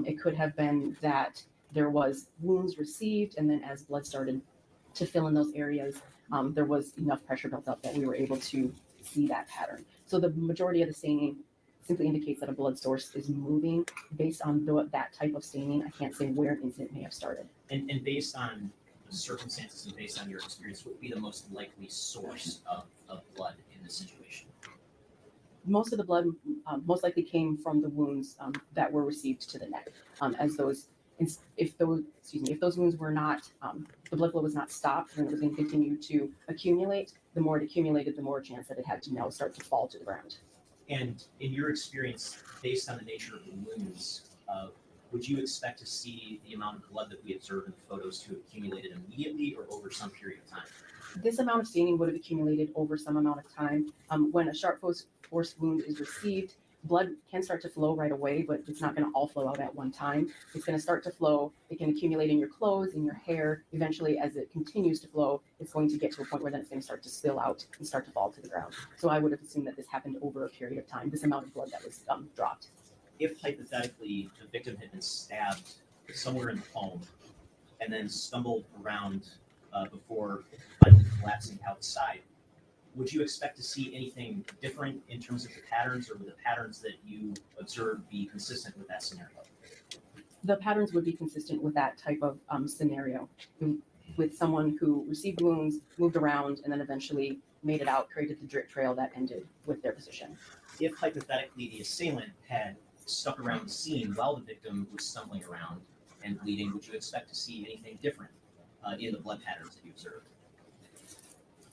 It could have been that there was wounds received, and then as blood started to fill in those areas, there was enough pressure built up that we were able to see that pattern. So the majority of the staining simply indicates that a blood source is moving. Based on that type of staining, I can't say where an incident may have started. And based on the circumstances and based on your experience, what would be the most likely source of blood in this situation? Most of the blood most likely came from the wounds that were received to the neck. If those wounds were not, the blood flow was not stopped and it was going to continue to accumulate, the more it accumulated, the more chance that it had to now start to fall to the ground. And in your experience, based on the nature of the wounds, would you expect to see the amount of blood that we observe in the photos to have accumulated immediately or over some period of time? This amount of staining would have accumulated over some amount of time. When a sharp force wound is received, blood can start to flow right away, but it's not going to all flow out at one time. It's going to start to flow. It can accumulate in your clothes, in your hair. Eventually, as it continues to flow, it's going to get to a point where then it's going to start to spill out and start to fall to the ground. So I would have assumed that this happened over a period of time, this amount of blood that was dropped. If hypothetically the victim had been stabbed somewhere in the home and then stumbled around before finally collapsing outside, would you expect to see anything different in terms of the patterns, or would the patterns that you observed be consistent with that scenario? The patterns would be consistent with that type of scenario, with someone who received wounds, moved around, and then eventually made it out, created the drip trail that ended with their position. If hypothetically the assailant had stuck around the scene while the victim was stumbling around and bleeding, would you expect to see anything different in the blood patterns that you observed?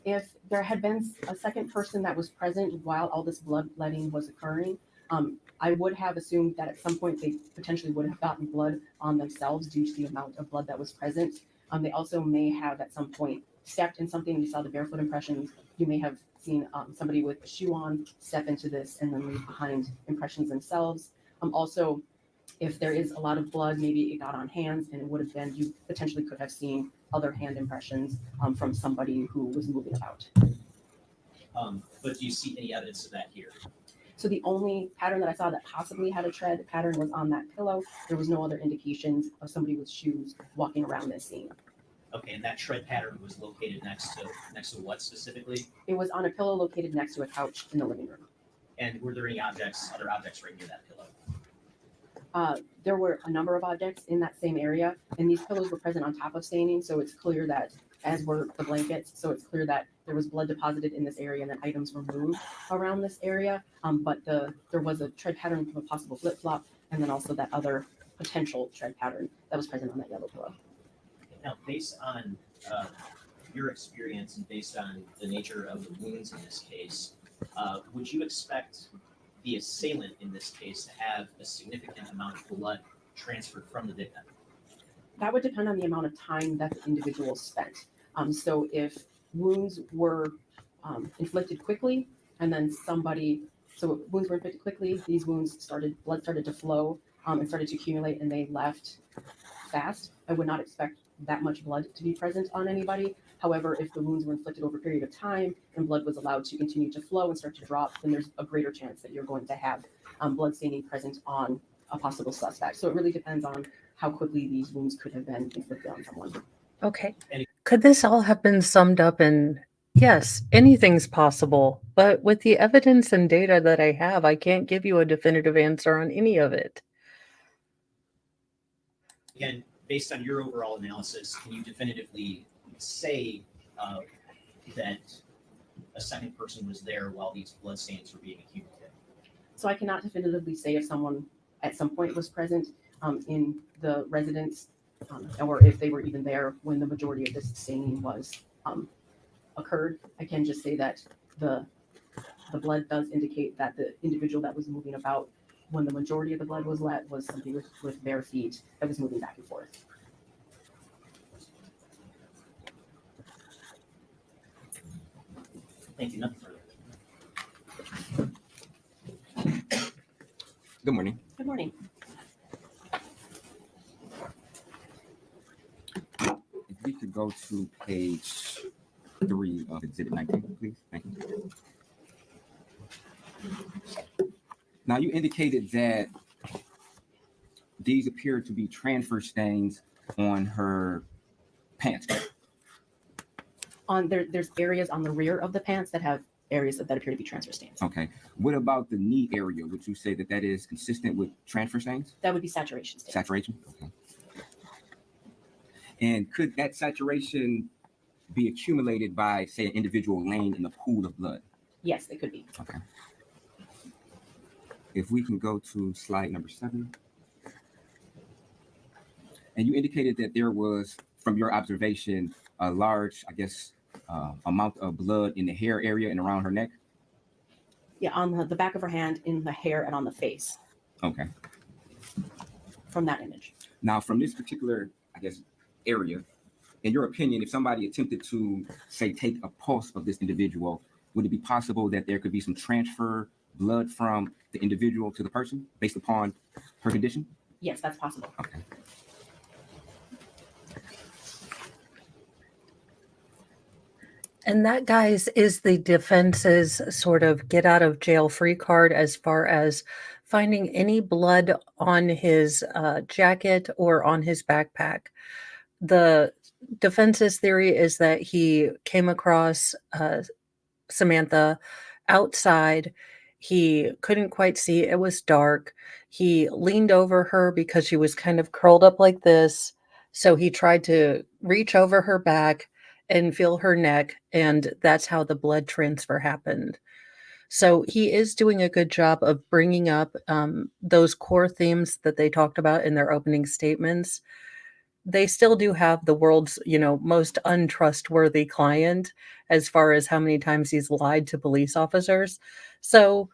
If there had been a second person that was present while all this bloodletting was occurring, I would have assumed that at some point they potentially would have gotten blood on themselves due to the amount of blood that was present. They also may have at some point stepped in something. You saw the barefoot impressions. You may have seen somebody with a shoe on step into this and then leave behind impressions themselves. Also, if there is a lot of blood, maybe it got on hands, and it would have been, you potentially could have seen other hand impressions from somebody who was moving about. But do you see any evidence of that here? So the only pattern that I saw that possibly had a tread pattern was on that pillow. There was no other indications of somebody with shoes walking around this scene. Okay, and that tread pattern was located next to what specifically? It was on a pillow located next to a couch in the living room. And were there any other objects right near that pillow? There were a number of objects in that same area, and these pillows were present on top of staining, so it's clear that, as were the blankets, so it's clear that there was blood deposited in this area and that items were moved around this area. But there was a tread pattern from a possible flip-flop, and then also that other potential tread pattern that was present on that yellow pillow. Now, based on your experience and based on the nature of the wounds in this case, would you expect the assailant in this case to have a significant amount of blood transferred from the victim? That would depend on the amount of time that the individual spent. So if wounds were inflicted quickly, and then wounds were inflicted quickly, these blood started to flow and started to accumulate, and they left fast, I would not expect that much blood to be present on anybody. However, if the wounds were inflicted over a period of time and blood was allowed to continue to flow and start to drop, then there's a greater chance that you're going to have blood staining present on a possible suspect. So it really depends on how quickly these wounds could have been inflicted on someone. Okay. Could this all have been summed up in, yes, anything's possible, but with the evidence and data that I have, I can't give you a definitive answer on any of it. Again, based on your overall analysis, can you definitively say that a second person was there while these blood stains were being accumulated? So I cannot definitively say if someone at some point was present in the residence or if they were even there when the majority of this staining was occurred. I can just say that the blood does indicate that the individual that was moving about when the majority of the blood was let was somebody with bare feet that was moving back and forth. Thank you. Nothing further. Good morning. Good morning. If we could go to page 3 of Exhibit 19, please. Thank you. Now, you indicated that these appear to be transfer stains on her pants. There's areas on the rear of the pants that have areas that appear to be transfer stains. Okay. What about the knee area? Would you say that that is consistent with transfer stains? That would be saturation stains. Saturation? Okay. And could that saturation be accumulated by, say, an individual laying in a pool of blood? Yes, they could be. Okay. If we can go to slide number 7. And you indicated that there was, from your observation, a large, I guess, amount of blood in the hair area and around her neck? Yeah, on the back of her hand, in the hair, and on the face. Okay. From that image. Now, from this particular, I guess, area, in your opinion, if somebody attempted to, say, take a pulse of this individual, would it be possible that there could be some transfer blood from the individual to the person based upon her condition? Yes, that's possible. Okay. And that, guys, is the defense's sort of get out of jail free card as far as finding any blood on his jacket or on his backpack. The defense's theory is that he came across Samantha outside. He couldn't quite see, it was dark. He leaned over her because she was kind of curled up like this. So he tried to reach over her back and feel her neck, and that's how the blood transfer happened. So he is doing a good job of bringing up those core themes that they talked about in their opening statements. They still do have the world's, most untrustworthy client as far as how many times he's lied to police officers. So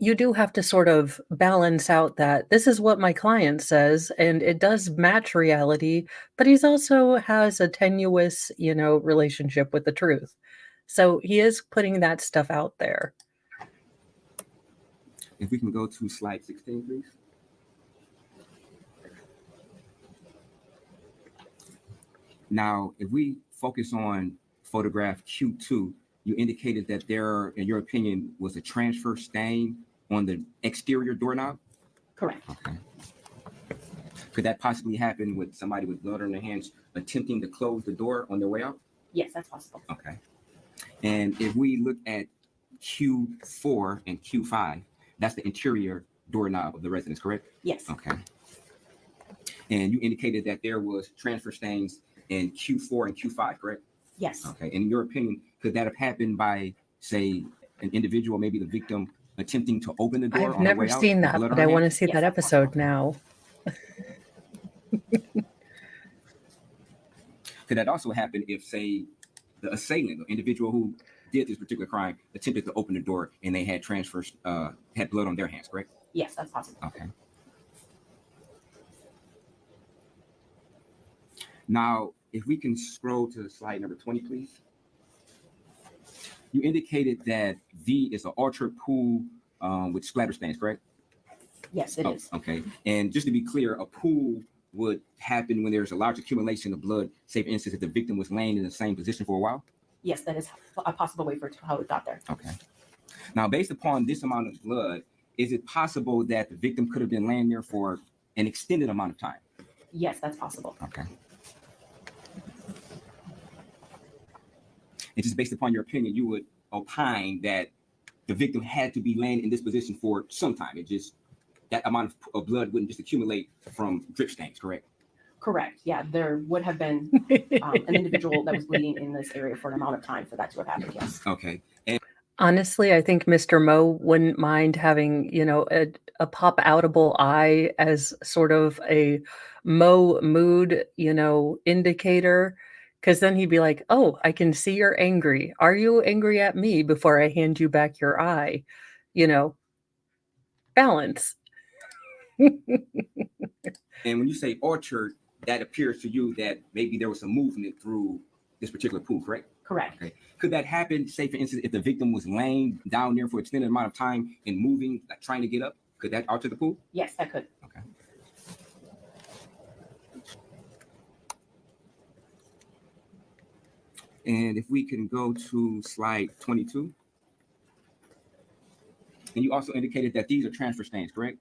you do have to sort of balance out that this is what my client says, and it does match reality, but he's also has a tenuous, relationship with the truth. So he is putting that stuff out there. If we can go to slide 16, please. Now, if we focus on photograph Q2, you indicated that there, in your opinion, was a transfer stain on the exterior doorknob? Correct. Okay. Could that possibly happen with somebody with blood on their hands attempting to close the door on their way out? Yes, that's possible. Okay. And if we look at Q4 and Q5, that's the interior doorknob of the residence, correct? Yes. Okay. And you indicated that there was transfer stains in Q4 and Q5, correct? Yes. Okay. And in your opinion, could that have happened by, say, an individual, maybe the victim, attempting to open the door I've on their never way out? seen with that, blood on but I her want to hands? see Yes, that that's episode possible. now. Could that also happen if, say, the assailant, the individual who did this particular crime, attempted to open the door and they had transfers, had blood on their hands, correct? Yes, that's possible. Okay. Now, if we can scroll to slide number 20, please. You indicated that V is an orchard pool with splatter stains, correct? Yes, it is. Okay. And just to be clear, a pool would happen when there's a large accumulation of blood, say, for instance, if the victim was laying in the same position for a while? Yes, that is a possible way for how it got there. Okay. Now, based upon this amount of blood, is it possible that the victim could have been laying there for an extended amount of time? Yes, that's possible. Okay. And just based upon your opinion, you would opine that the victim had to be laying in this position for some time. It just, that amount of blood wouldn't just accumulate from drip stains, correct? Correct. Yeah, there would have been an individual that was bleeding in this area for an amount of time for that to have happened. Yes. Okay. Honestly, I think Mr. Mo wouldn't mind having, a pop-outable eye as sort of a Mo mood, indicator. Because then he'd be like, oh, I can see you're angry. Are you angry at me before I hand you back your eye? Balance. And when you say orchard, that appears to you that maybe there was some movement through this particular pool, correct? Correct. Okay. Could that happen, say, for instance, if the victim was laying down there for an extended amount of time and moving, like trying to get up? Could that alter the pool? Yes, that could. Okay. And if we can go to slide 22. And you also indicated that these are transfer stains, correct?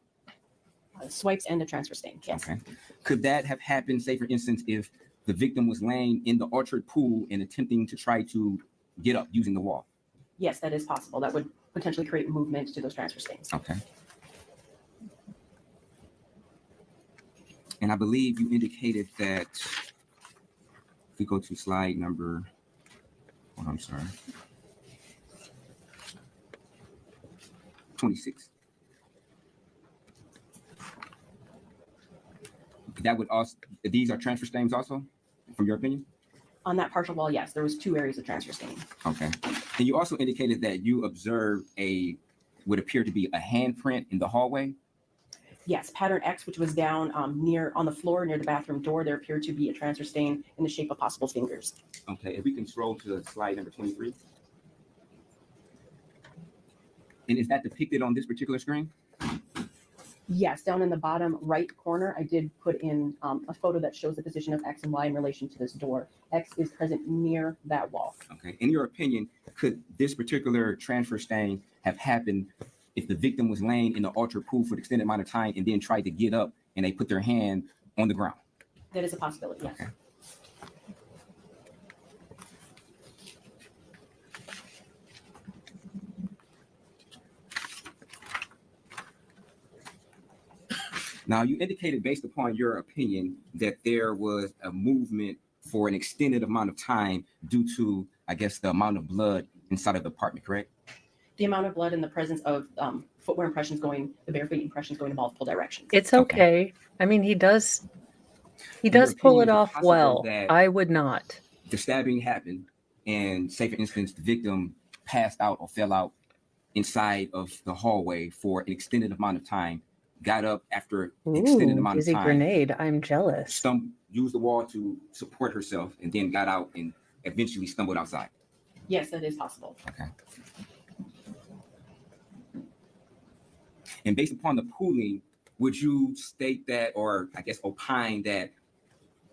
Swipes and a transfer stain. Yes. Okay. Could that have happened, say, for instance, if the victim was laying in the orchard pool and attempting to try to get up using the wall? Yes, that is possible. That would potentially create movement to those transfer stains. Okay. And I believe you indicated that, if we go to slide number, oh, I'm sorry, 26. That would also, these are transfer stains also, from your opinion? On that partial wall, yes, there was 2 areas of transfer staining. Okay. And you also indicated that you observed would appear to be a handprint in the hallway? Yes, pattern X, which was down on the floor near the bathroom door, there appeared to be a transfer stain in the shape of possible fingers. Okay, if we can scroll to slide number 23. And is that depicted on this particular screen? Yes, down in the bottom right corner, I did put in a photo that shows the position of X and Y in relation to this door. X is present near that wall. Okay. In your opinion, could this particular transfer stain have happened if the victim was laying in the altar pool for an extended amount of time and then tried to get up and they put their hand on the ground? That is a possibility, yes. Okay. Now, you indicated, based upon your opinion, that there was a movement for an extended amount of time due to, I guess, the amount of blood inside of the apartment, correct? The amount of blood in the presence of footwear impressions the bare feet impressions going in multiple directions. It's Okay. okay. I mean, he does In your pull opinion, it is off possible well. that I would not. the stabbing happened and, say, for instance, the victim passed out or fell out inside of the hallway for an extended amount of time, got up after an extended Ooh, amount of dizzy time, grenade. I'm jealous. used the wall to support herself, and then got out and eventually stumbled outside? Yes, that is possible. Okay. And based upon the pooling, would you state that, or I guess opine that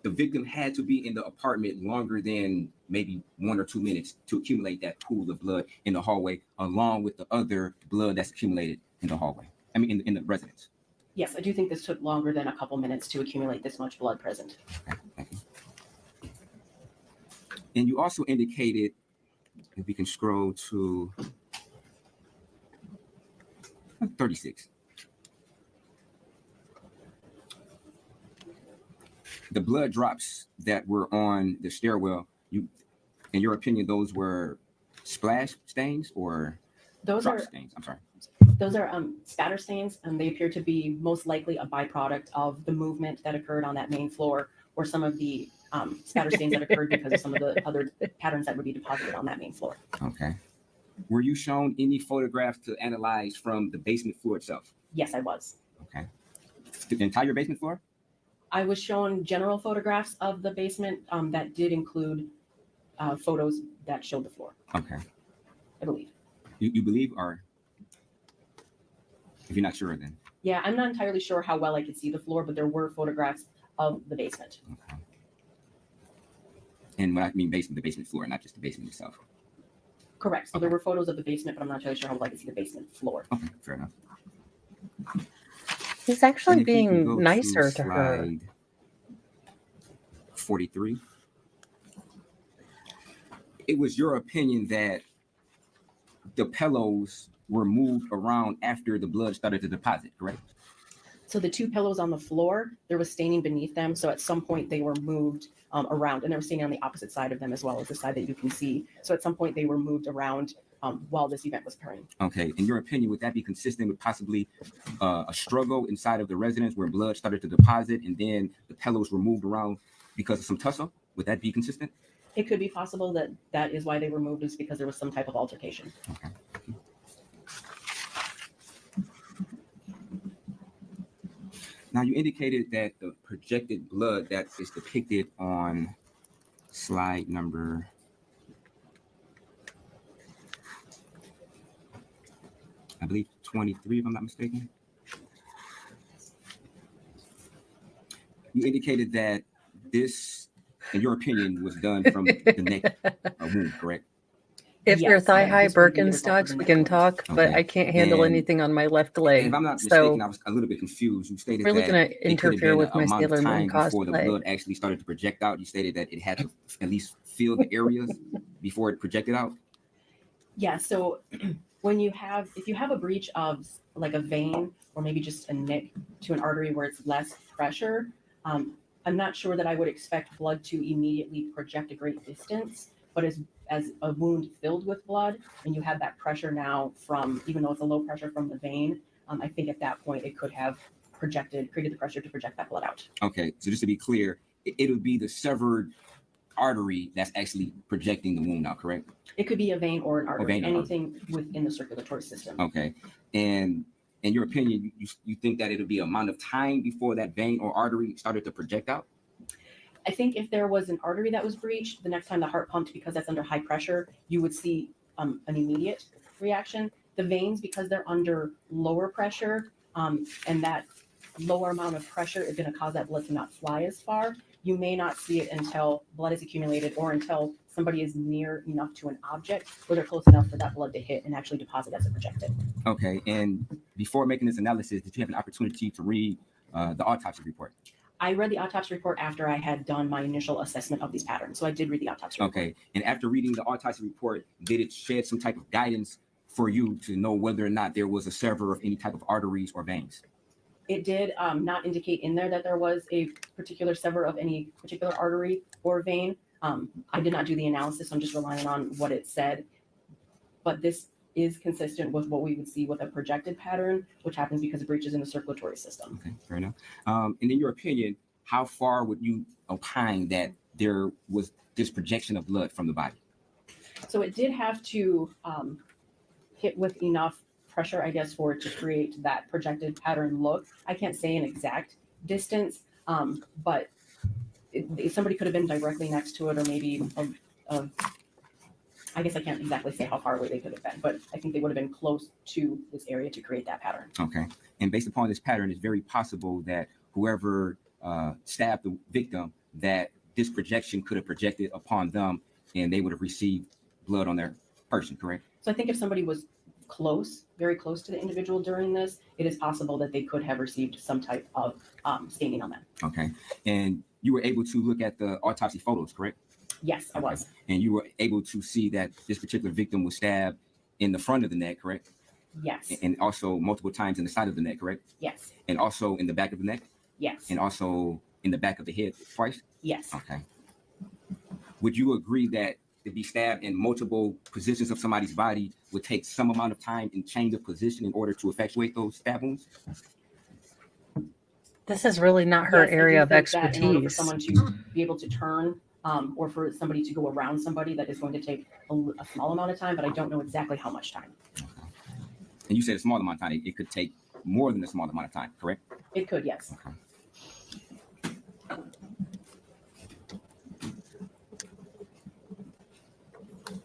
the victim had to be in the apartment longer than maybe 1 or 2 minutes to accumulate that pool of blood in the hallway, along with the other blood that's accumulated in the hallway? I mean, in the residence. Yes, I do think this took longer than a couple minutes to accumulate this much blood present. Okay, thank you. And you also indicated, if we can scroll to 36. The blood drops that were on the stairwell, in your opinion, those were splash stains or Those drop are stains? I'm sorry. spatter stains, and they appear to be most likely a byproduct of the movement that occurred on that main floor, or some of the spatter stains that occurred because of some of the other patterns that would be deposited on that main floor. Okay. Were you shown any photographs to analyze from the basement floor itself? Yes, I was. Okay. The entire basement floor? I was shown general photographs of the basement that did include photos that showed the floor, Okay. I believe. You believe, or if you're not sure, then? Yeah, I'm not entirely sure how well I could see the floor, but there were photographs of the basement. Okay. And when I mean basement, the basement floor, not just the basement itself. Correct. So Okay. there were photos of the basement, but I'm not entirely sure how well I could see the basement floor. Okay, fair enough. He's actually And if you can go being nicer to her. slide 43. It was your opinion that the pillows were moved around after the blood started to deposit, correct? So the two pillows on the floor, there was staining beneath them. So at some point they were moved around, and there was staining on the opposite side of them as well as the side that you can see. So at some point they were moved around while this event was occurring. Okay, in your opinion, would that be consistent with possibly a struggle inside of the residence where blood started to deposit and then the pillows were moved around because of some tussle? Would that be consistent? It could be possible that that is why they were moved, is because there was some type of altercation. Okay. Now, you indicated that the projected blood that is depicted on slide number, I believe, 23, if I'm not mistaken. You indicated that this, in your opinion, was done from the neck wound, correct? If you're Yes, thigh high this would be the result of Birkenstocks, the we neck can wound. talk, but Okay. I can't handle And- anything on my left And leg. if I'm not mistaken, I So was a little bit confused. You stated really that gonna it could have interfere been with a my amount of Sailor Moon time before the cosplay. blood actually started to project out. You stated that it had to at least fill the areas before it projected out. Yeah, so if you have a breach of like a vein or maybe just a nick to an artery where it's less pressure, I'm not sure that I would expect blood to immediately project a great distance, but as a wound filled with blood and you have that pressure now from, even though it's a low pressure from the vein, I think at that point it could have created the pressure to project that blood out. Okay, so just to be clear, it would be the severed artery that's actually projecting the wound out, correct? It could be a vein or an artery, vein or artery. anything within the circulatory system. Okay, and in your opinion, you think that it'll be amount of time before that vein or artery started to project out? I think if there was an artery that was breached, the next time the heart pumped, because that's under high pressure, you would see an immediate reaction. The veins, because they're under lower pressure, and that lower amount of pressure is going to cause that blood to not fly as far. You may not see it until blood is accumulated or until somebody is near enough to an object where they're close enough for that blood to hit and actually deposit as a projectile. Okay. And before making this analysis, did you have an opportunity to read the autopsy report? I read the autopsy report after I had done my initial assessment of these patterns. So I did read the autopsy report. Okay. And after reading the autopsy report, did it shed some type of guidance for you to know whether or not there was a sever of any type of arteries or veins? It did not indicate in there that there was a particular sever of any particular artery or vein. I did not do the analysis. I'm just relying on what it said. But this is consistent with what we would see with a projected pattern, which happens because of breaches in the circulatory system. Okay, fair enough. And in your opinion, how far would you opine that there was this projection of blood from the body? So it did have to hit with enough pressure, I guess, for it to create that projected pattern look. I can't say an exact distance, but somebody could have been directly next to it, or maybe I guess I can't exactly say how far away they could have been, but I think they would have been close to this area to create that pattern. Okay. And based upon this pattern, it's very possible that whoever stabbed the victim, that this projection could have projected upon them and they would have received blood on their person, correct? So I think if somebody was close, very close to the individual during this, it is possible that they could have received some type of staining on them. Okay. And you were able to look at the autopsy photos, correct? Yes, I was. And you were able to see that this particular victim was stabbed in the front of the neck, correct? Yes. And also multiple times in the side of the neck, correct? Yes. And also in the back of the neck? Yes. And also in the back of the head twice? Yes. Okay. Would you agree that to be stabbed in multiple positions of somebody's body would take some amount of time and change of position in order to effectuate those stab wounds? This is really not her Yes, I do area of think that in order for expertise. someone to be able to turn, or for somebody to go around somebody, that is going to take a small amount of time, but I don't know exactly how much time. And you said a small amount of time. It could take more than a small amount of time, correct? It could, yes. Okay.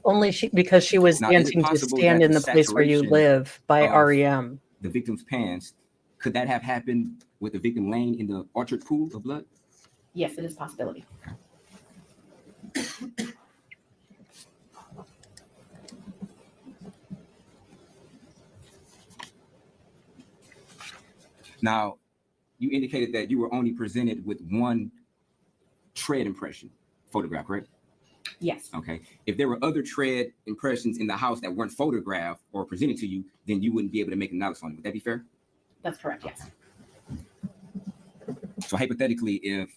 Only because she was Now, is it dancing to possible Stand that in the the Place Where You saturation Live by of- REM. The victim's pants, could that have happened with the victim laying in the orchard pool of blood? Yes, it is a possibility. Now, you indicated that you were only presented with one tread impression photograph, correct? Yes. Okay. If there were other tread impressions in the house that weren't photographed or presented to you, then you wouldn't be able to make an analysis on it. Would that be fair? That's correct, yes. So hypothetically, if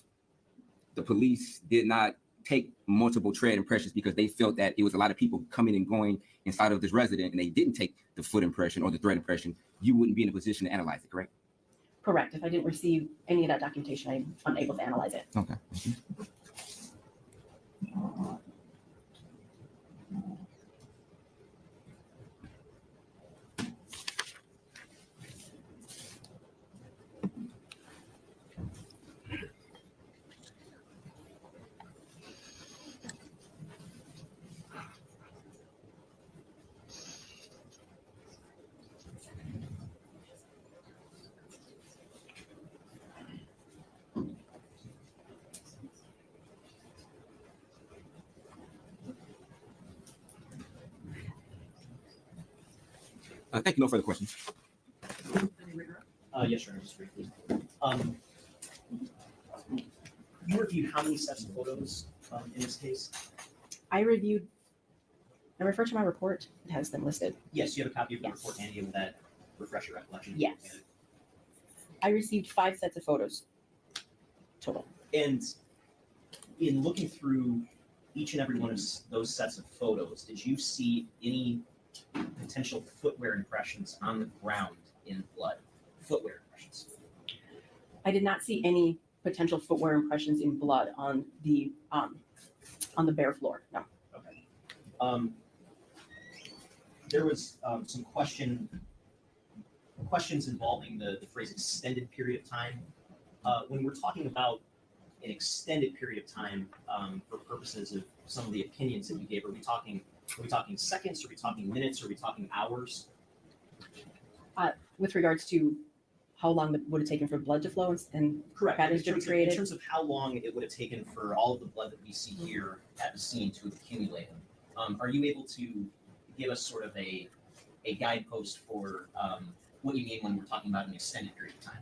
the police did not take multiple tread impressions because they felt that it was a lot of people coming and going inside of this resident and they didn't take the foot impression or the thread impression, you wouldn't be in a position to analyze it, correct? Correct. If I didn't receive any of that documentation, I'm unable to analyze it. Okay. Thank you. No further questions. Yes, sir, just briefly. You reviewed how many sets of photos in this case? I refer to my report. It has them listed. Yes, you have a copy of the Yes. report handy with that refresher recollection. Yes. I received 5 sets of photos total. And in looking through each and every one of those sets of photos, did you see any potential footwear impressions on the ground in blood? Footwear impressions. I did not see any potential footwear impressions in blood on the bare floor. No. Okay. There was some questions involving the phrase extended period of time. When we're talking about an extended period of time for purposes of some of the opinions that we gave, are we talking seconds? Are we talking minutes? Are we talking hours? With regards to how long it would have taken for blood to flow and Correct. patterns In to be terms of- created. In terms of how long it would have taken for all of the blood that we see here at the scene to have accumulated, are you able to give us sort of a guidepost for what you mean when we're talking about an extended period of time?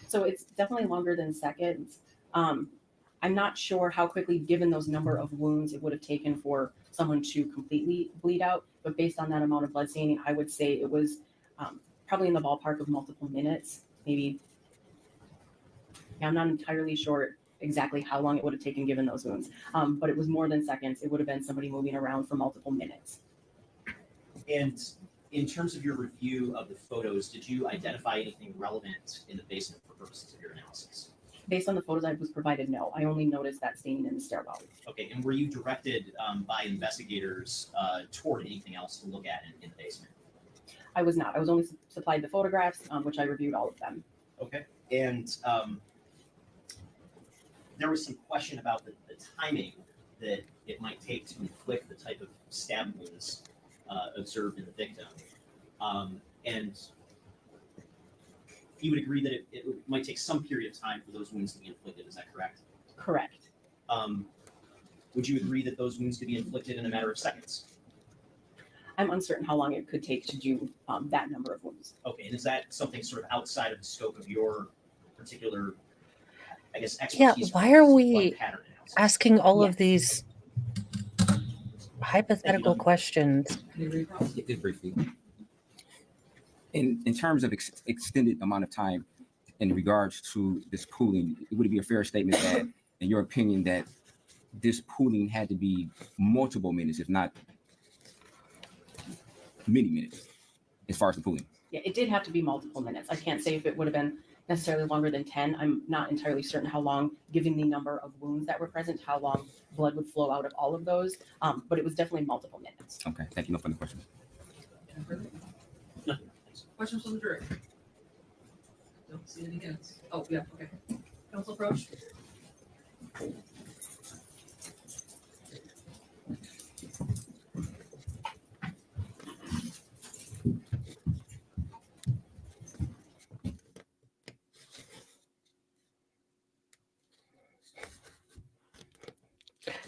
So it's definitely longer than seconds. I'm not sure how quickly, given those number of wounds, it would have taken for someone to completely bleed out. But based on that amount of blood staining, I would say it was probably in the ballpark of multiple minutes, maybe. Yeah, I'm not entirely sure exactly how long it would have taken given those wounds, but it was more than seconds. It would have been somebody moving around for multiple minutes. And in terms of your review of the photos, did you identify anything relevant in the basement for purposes of your analysis? Based on the photos I was provided, no. I only noticed that staining in the stairwell. Okay, and were you directed by investigators toward anything else to look at in the basement? I was not. I was only supplied the photographs, which I reviewed all of them. Okay, and there was some question about the timing that it might take to inflict the type of stab wounds observed in the victim. And you would agree that it might take some period of time for those wounds to be inflicted, is that correct? Correct. Would you agree that those wounds could be inflicted in a matter of seconds? I'm uncertain how long it could take to do that number of wounds. Okay, and is that something sort of outside of the scope of your particular, I guess, Yeah, expertise? why are for we blood pattern analysis? asking all of Yes. these hypothetical Thank you. questions? Any recalls? Yeah, just briefly. In terms of extended amount of time in regards to this pooling, would it be a fair statement that, in your opinion, that this pooling had to be multiple minutes, if not many minutes, as far as the pooling? Yeah, it did have to be multiple minutes. I can't say if it would have been necessarily longer than 10. I'm not entirely certain how long, given the number of wounds that were present, how long blood would flow out of all of those. But it was definitely multiple minutes. Okay, thank you. No further questions. Any further? No. Questions from the jury? Don't see any hands. Oh, yeah, okay. Council approach?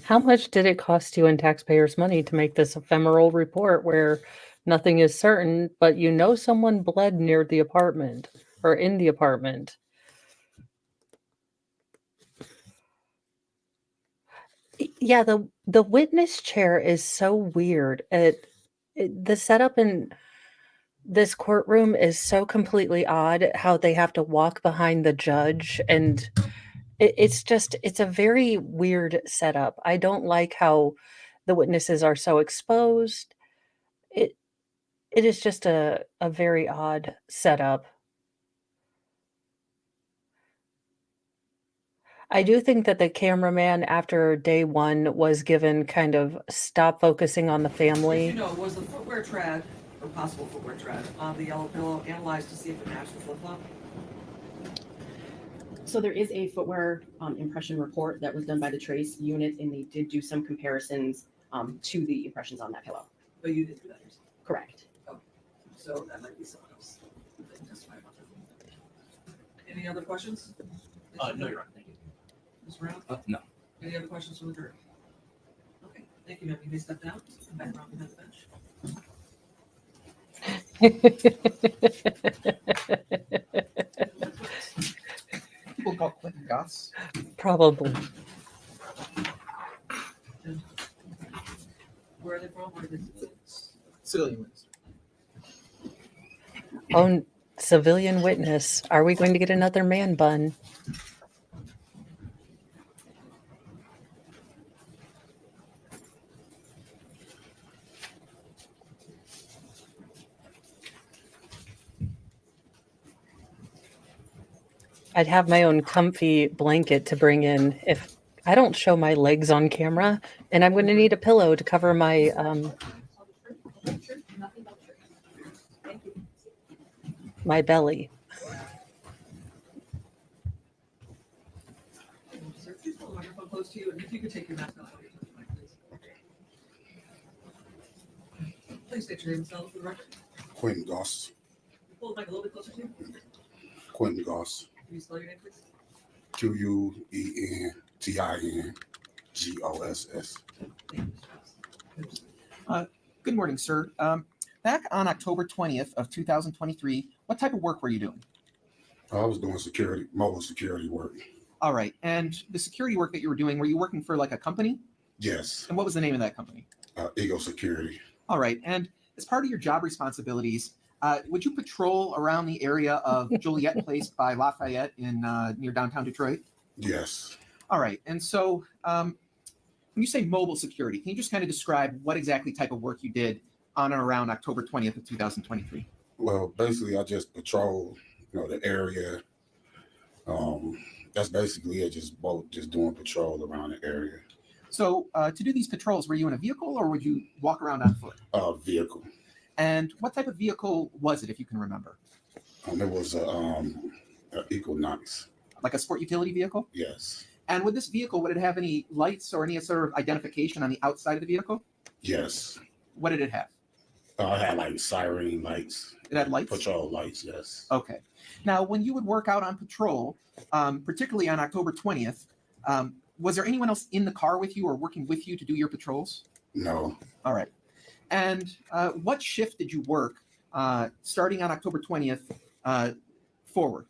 How much did it cost you in taxpayers' money to make this ephemeral report where nothing is certain, but you know someone bled near the apartment or in the apartment? Yeah, the witness chair is so weird. The setup in this courtroom is so completely odd. How they have to walk behind the judge, and it's a very weird setup. I don't like how the witnesses are so exposed. It it is just a very odd setup. I do think that the cameraman after day 1 was given kind of stop focusing on the If you family. know, was the footwear tread, or possible footwear tread, on the yellow pillow analyzed to see if it matched the flip-flop? So there is a footwear impression report that was done by the trace unit, and they did do some comparisons to the impressions on that pillow. But you didn't do that yourself. Correct. So that might be someone else. that can testify about that. Any other questions? No, you're right, thank you. Ms. Brown? No. Any other questions from the jury? Okay, thank you, ma'am. You may step down. Come back around behind the bench. People call Clinton Goss. Probably. Where are they from? Where did they? Civilian minister. Oh, civilian witness. Are we going to get another man bun? I'd have my own comfy blanket to bring in if I don't show my legs on camera, and I'm going to need a pillow to cover my my belly. Sir, please hold the microphone close to you, and if you could take your mask off, while you testify, please. Please state your name and spell it for the record. Quentin Goss. Pull the mic a little bit closer to you. Quentin Goss. Can you spell your name, please? QUENTINGOSS. Thank you, Mr. House. Good morning, sir. Back on October 20th of 2023, what type of work were you doing? I was doing mobile security work. All right. And the security work that you were doing, were you working for like a company? Yes, And what was the name of that company? Eagle Security. All right. And as part of your job responsibilities, would you patrol around the area of Joliet Place by Lafayette in near downtown Detroit? Yes. All right. And so when you say mobile security, can you just kind of describe what exactly type of work you did on and around October 20th of 2023? Well, basically, I just patrol, the area. That's basically it. Just doing patrol around the area. So to do these patrols, were you in a vehicle or would you walk around on foot? Vehicle. And what type of vehicle was it, if you can remember? It was a Equinox. Like a sport utility vehicle? Yes. And would this vehicle, would it have any lights or any sort of identification on the outside of the vehicle? Yes. What did it have? I had like siren lights. It had lights? Patrol lights. Yes. Okay. Now, when you would work out on patrol, particularly on October 20th, was there anyone else in the car with you or working with you to do your patrols? No. All right. And what shift did you work starting on October 20th forward?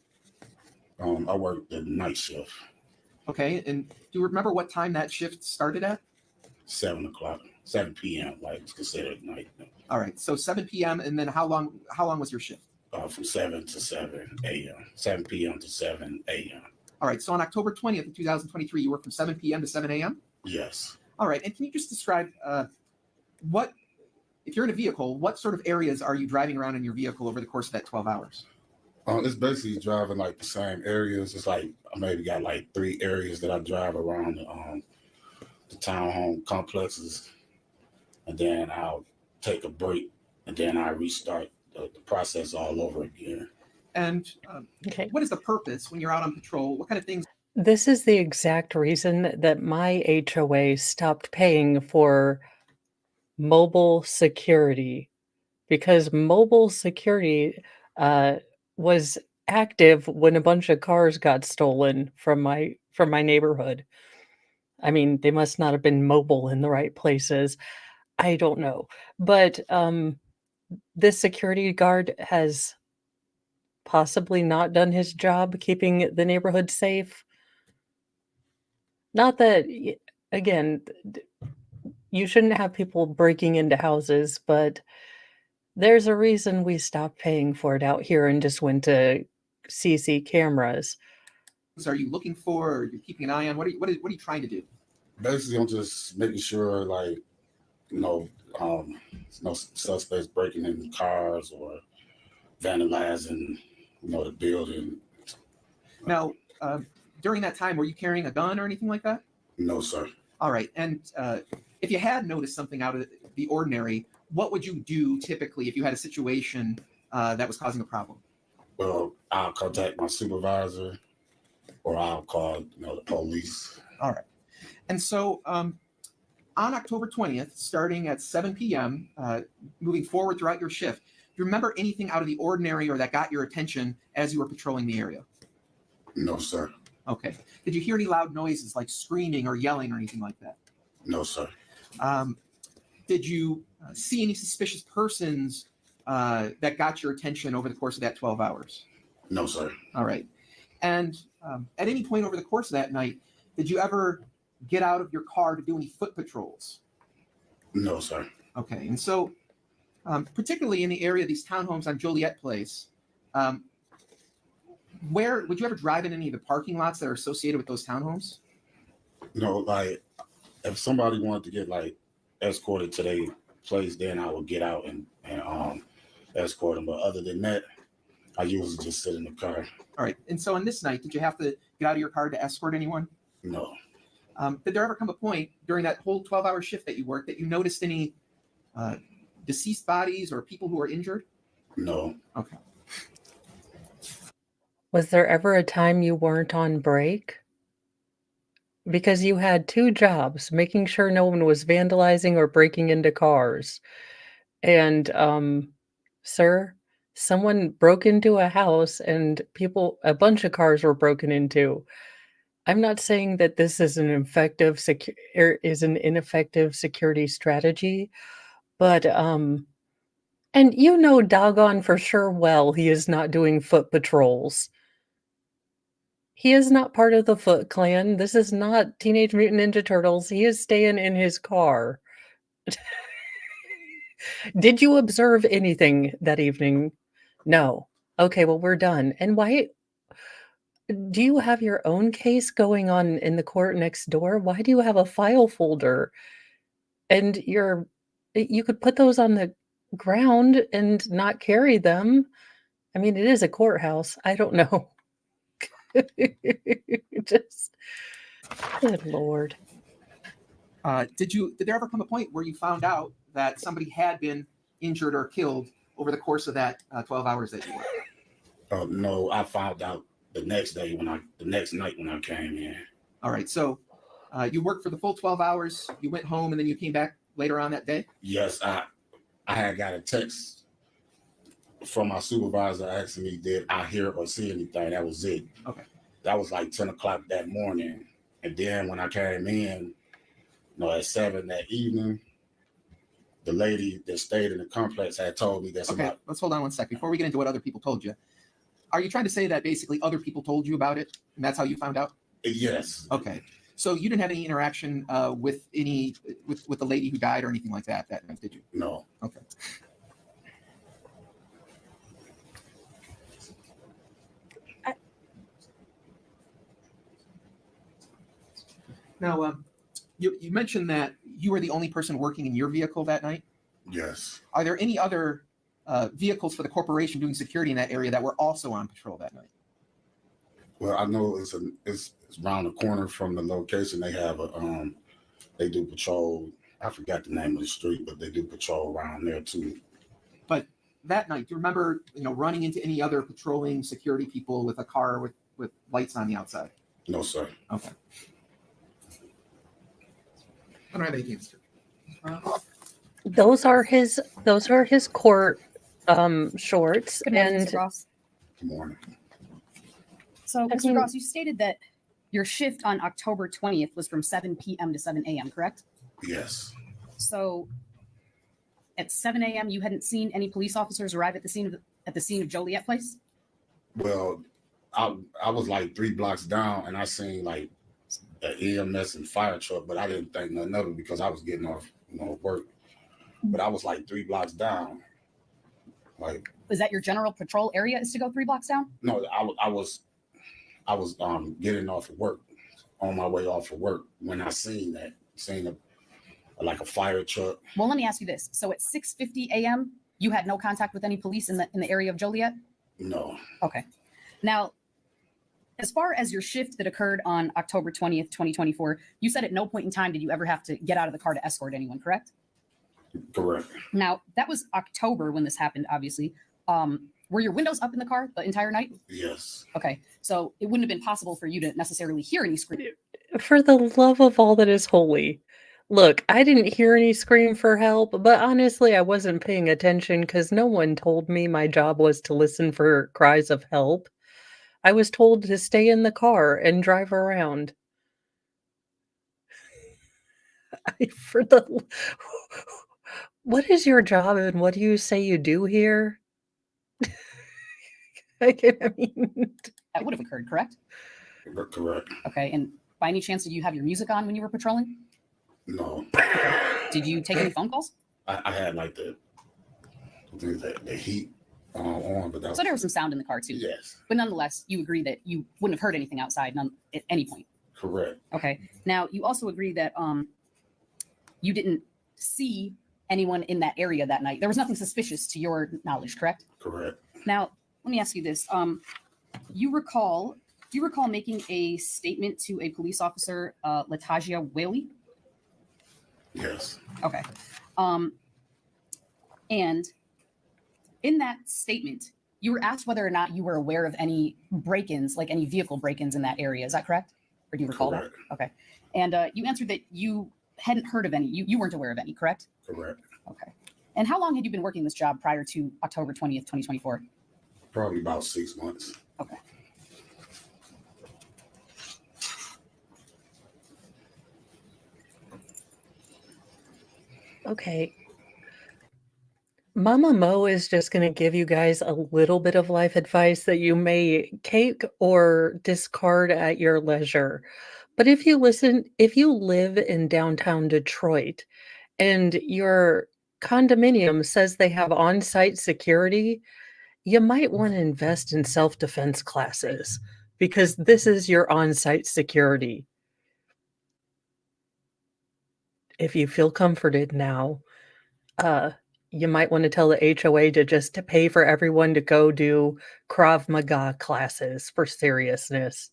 I worked the night shift. Okay. And do you remember what time that shift started at? 7 p.m. Like it's considered night. All right. So 7 p.m. And then how long was your shift? From 7 to 7 a.m. 7 p.m. to 7 a.m. All right. So on October 20th of 2023, you worked from 7 p.m. to 7 a.m.? Yes. All right. And can you just describe if you're in a vehicle, what sort of areas are you driving around in your vehicle over the course of that 12 hours? It's basically driving like the same areas. It's like I maybe got like 3 areas that I drive around the townhome complexes, and then I'll take a break, and then I restart the process all over again. And Okay. what is the purpose when you're out on patrol? What kind of things? This is the exact reason that my HOA stopped paying for mobile security, because mobile security was active when a bunch of cars got stolen from my neighborhood. I mean, they must not have been mobile in the right places. I don't know. But this security guard has possibly not done his job keeping the neighborhood safe. Not that, again, you shouldn't have people breaking into houses, but there's a reason we stopped paying for it out here and just went to CC cameras. Are you looking for? Or you're keeping an eye on? What are you trying to do? Basically, I'm just making sure like no suspects breaking into cars or vandalizing the building. Now, during that time, were you carrying a gun or anything like that? No, sir. All right. And if you had noticed something out of the ordinary, what would you do typically if you had a situation that was causing a problem? Well, I'll contact my supervisor, or I'll call the police. All right. And so on October 20th, starting at 7 p.m., moving forward throughout your shift, do you remember anything out of the ordinary or that got your attention as you were patrolling the area? No, sir. Okay. Did you hear any loud noises like screaming or yelling or anything like that? No, sir. Did you see any suspicious persons that got your attention over the course of that 12 hours? No, sir. All right. And at any point over the course of that night, did you ever get out of your car to do any foot patrols? No, sir. Okay. And so particularly in the area of these townhomes on Joliet Place, where would you ever drive in any of the parking lots that are associated with those townhomes? Like if somebody wanted to get like escorted to their place, then I would get out and escort them. But other than that, I usually just sit in the car. All right. And so on this night, did you have to get out of your car to escort anyone? No. Did there ever come a point during that whole 12-hour shift that you worked that you noticed any deceased bodies or people who were injured? No. Okay. Was there ever a time you weren't on break? Because you had 2 jobs, making sure no one was vandalizing or breaking into cars. And, sir, someone broke into a house and a bunch of cars were broken into. I'm not saying that this is an ineffective security strategy, but and doggone for sure well he is not doing foot patrols. He is not part of the Foot Clan. This is not Teenage Mutant Ninja Turtles. He is staying in his car. Did you observe anything that evening? No. Okay, well, we're done. And why do you have your own case going on in the court next door? Why do you have a file folder? And you could put those on the ground and not carry them. I mean, it is a courthouse. I don't know. Just good Lord. Did there ever come a point where you found out that somebody had been injured or killed over the course of that 12 hours that you worked? No, I found out the next night when I came in. All right, so you worked for the full 12 hours, you went home, and then you came back later on that day? Yes, I had got a text from my supervisor asking me, did I hear or see anything? That was it. Okay. That was like 10 o'clock that morning. And then when I came in, at 7 that evening, the lady that stayed in the complex had told me that Okay, let's hold on one sec. Before we get into what other people told you, are you trying to say that basically other people told you about it, and that's how you found out? Yes. Okay. So you didn't have any interaction with the lady who died or anything like that night, did you? No. Okay. Now, you mentioned that you were the only person working in your vehicle that night. Yes. Are there any other vehicles for the corporation doing security in that area that were also on patrol that night? Well, I know it's around the corner from the location. They have they do patrol. I forgot the name of the street, but they do patrol around there too. But that night, do you remember, running into any other patrolling security people with a car with lights on the outside? No, sir. Okay. I don't have anything to Those are his court shorts. Good morning, And Mr. Ross. Good morning. So, I Mr. mean- Ross, you stated that your shift on October 20th was from 7 p.m. to 7 a.m., correct? Yes. So, at 7 a.m., you hadn't seen any police officers arrive at the scene of Joliet Place? Well, I was like 3 blocks down, and I seen like an EMS and fire truck, but I didn't think nothing of it because I was getting off, work. But I was like 3 blocks down. Like, Was that your general patrol area is to go 3 blocks down? no, I was getting off of work, on my way off of work when I seen like a fire truck. Well, let me ask you this. So at 6:50 a.m., you had no contact with any police in the area of Joliet? No. Okay. Now, as far as your shift that occurred on October 20th, 2024, you said at no point in time did you ever have to get out of the car to escort anyone, correct? Correct. Now, that was October when this happened, obviously. Were your windows up in the car the entire night? Yes. Okay. So it wouldn't have been possible for you to necessarily hear any screaming. for the love of all that is holy. Look, I didn't hear any scream for help, but honestly, I wasn't paying attention because no one told me my job was to listen for cries of help. I was told to stay in the car and drive around. What is your job and what do you say you do here? I mean, That would have occurred, correct? Correct. Okay. And by any chance, did you have your music on when you were patrolling? No. Did you take any phone calls? I had like the heat on, but that So there was some sound in the car too. Yes. But nonetheless, you agree that you wouldn't have heard anything outside at any point. Correct. Okay. Now, you also agree that you didn't see anyone in that area that night. There was nothing suspicious to your knowledge, correct? Correct. Now, let me ask you this. Do you recall making a statement to a police officer, Latajia Whaley? Yes. Okay. And in that statement, you were asked whether or not you were aware of any break-ins, like any vehicle break-ins in that area. Is that correct? Or do you recall Correct. that? Okay. And you answered that you hadn't heard of any. You weren't aware of any, correct? Correct. Okay. And how long had you been working this job prior to October 20th, 2024? Probably about 6 months. Okay. Okay. Mama Mo is just going to give you guys a little bit of life advice that you may take or discard at your leisure. But if you live in downtown Detroit and your condominium says they have on-site security, you might want to invest in self-defense classes because this is your on-site security. If you feel comforted now, you might want to tell the HOA to pay for everyone to go do Krav Maga classes for seriousness.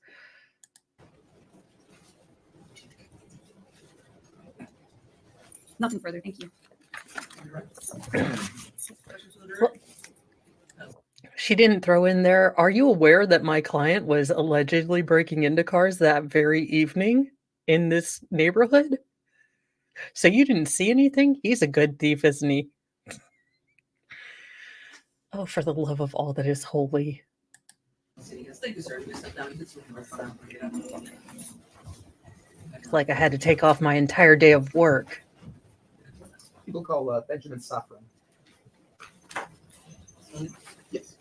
Nothing further. Thank you. Questions for the director? She didn't throw in there, are you aware that my client was allegedly breaking into cars that very evening in this neighborhood? So you didn't see anything? He's a good thief, isn't he? Oh, for the love of all that is holy. Yes, thank you, sir. You can step down. You can swing right around. Get up. It's like I had to take off my entire day of work. People call Benjamin Safran. Yes.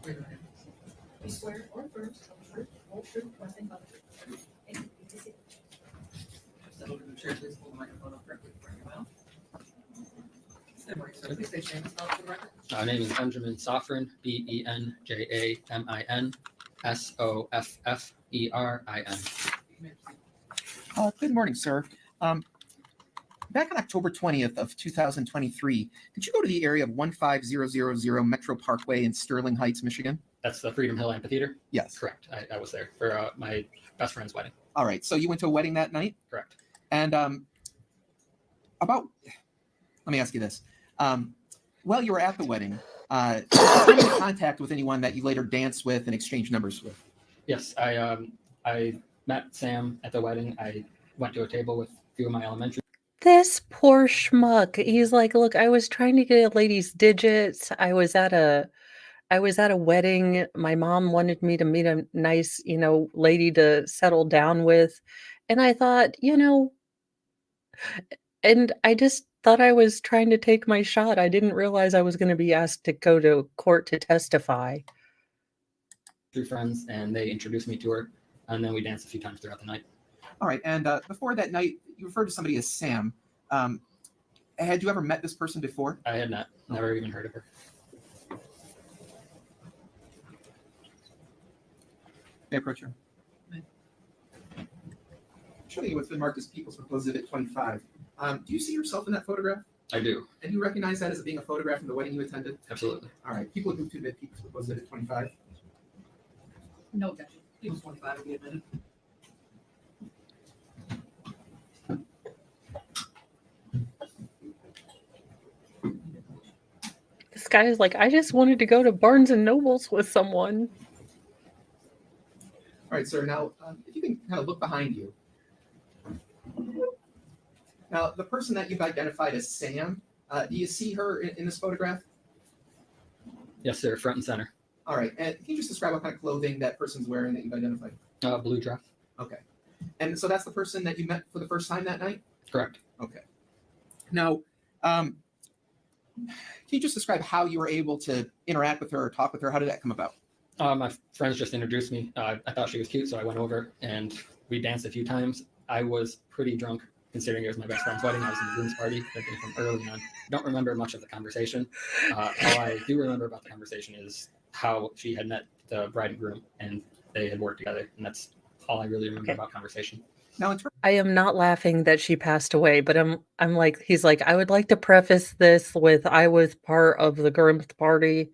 Raise your hand. You swear or affirm to tell the truth, whole truth, nothing but the truth. Thank you. Step over to the chair, please hold the microphone up directly in front of your mouth. Good morning, sir. Please state your name and spell it for the record. My name is Benjamin Sofferin, Benjamin Sofferin. You may proceed. Good morning, sir. Back on October 20th of 2023, did you go to the area of 15000 Metro Parkway in Sterling Heights, Michigan? That's the Freedom Hill Amphitheater? Yes. Correct. I was there for my best friend's wedding. All right. So you went to a wedding that night? Correct. And let me ask you this. While you were at the wedding, did you come into contact with anyone that you later danced with and exchanged numbers with? Yes, I met Sam at the wedding. I went to a table with a few of my elementary. This poor schmuck. He's like, look, I was trying to get a lady's digits. I was at a wedding. My mom wanted me to meet a nice, lady to settle down with. And I thought, and I just thought I was trying to take my shot. I didn't realize I was going to be asked to go to court to testify. Two friends, and they introduced me to her, and then we danced a few times throughout the night. All right. And before that night, you referred to somebody as Sam. Had you ever met this person before? I had never even heard of her. May I approach her? May. Showing you what's been marked as People's Proposed Exhibit 25. Do you see yourself in that photograph? I do. And do you recognize that as being a photograph from the wedding you attended? Absolutely. All right. People who admit People's Proposed Exhibit 25. No objection. People's 25 will be admitted. This guy is like, I just wanted to go to Barnes and Nobles with someone. All right, sir. Now, if you can kind of look behind you. Now, the person that you've identified as Sam, do you see her in this photograph? Yes, sir. Front and center. All right. And can you just describe what kind of clothing that person's wearing that you've identified? Blue dress. Okay. And so that's the person that you met for the first time that night? Correct. Okay. Now, can you just describe how you were able to interact with her or talk with her? How did that come about? My friends just introduced me. I thought she was cute, so I went over and we danced a few times. I was pretty drunk, considering it was my best friend's wedding. I was in the groom's party, drinking from early on. Don't remember much of the conversation. All I do remember about the conversation is how she had met the bride and groom and they had worked together, and that's all I really remember about conversation. Now, in terms I am not laughing that she passed away, but I'm like, he's like, I would like to preface this with I was part of the groom's party.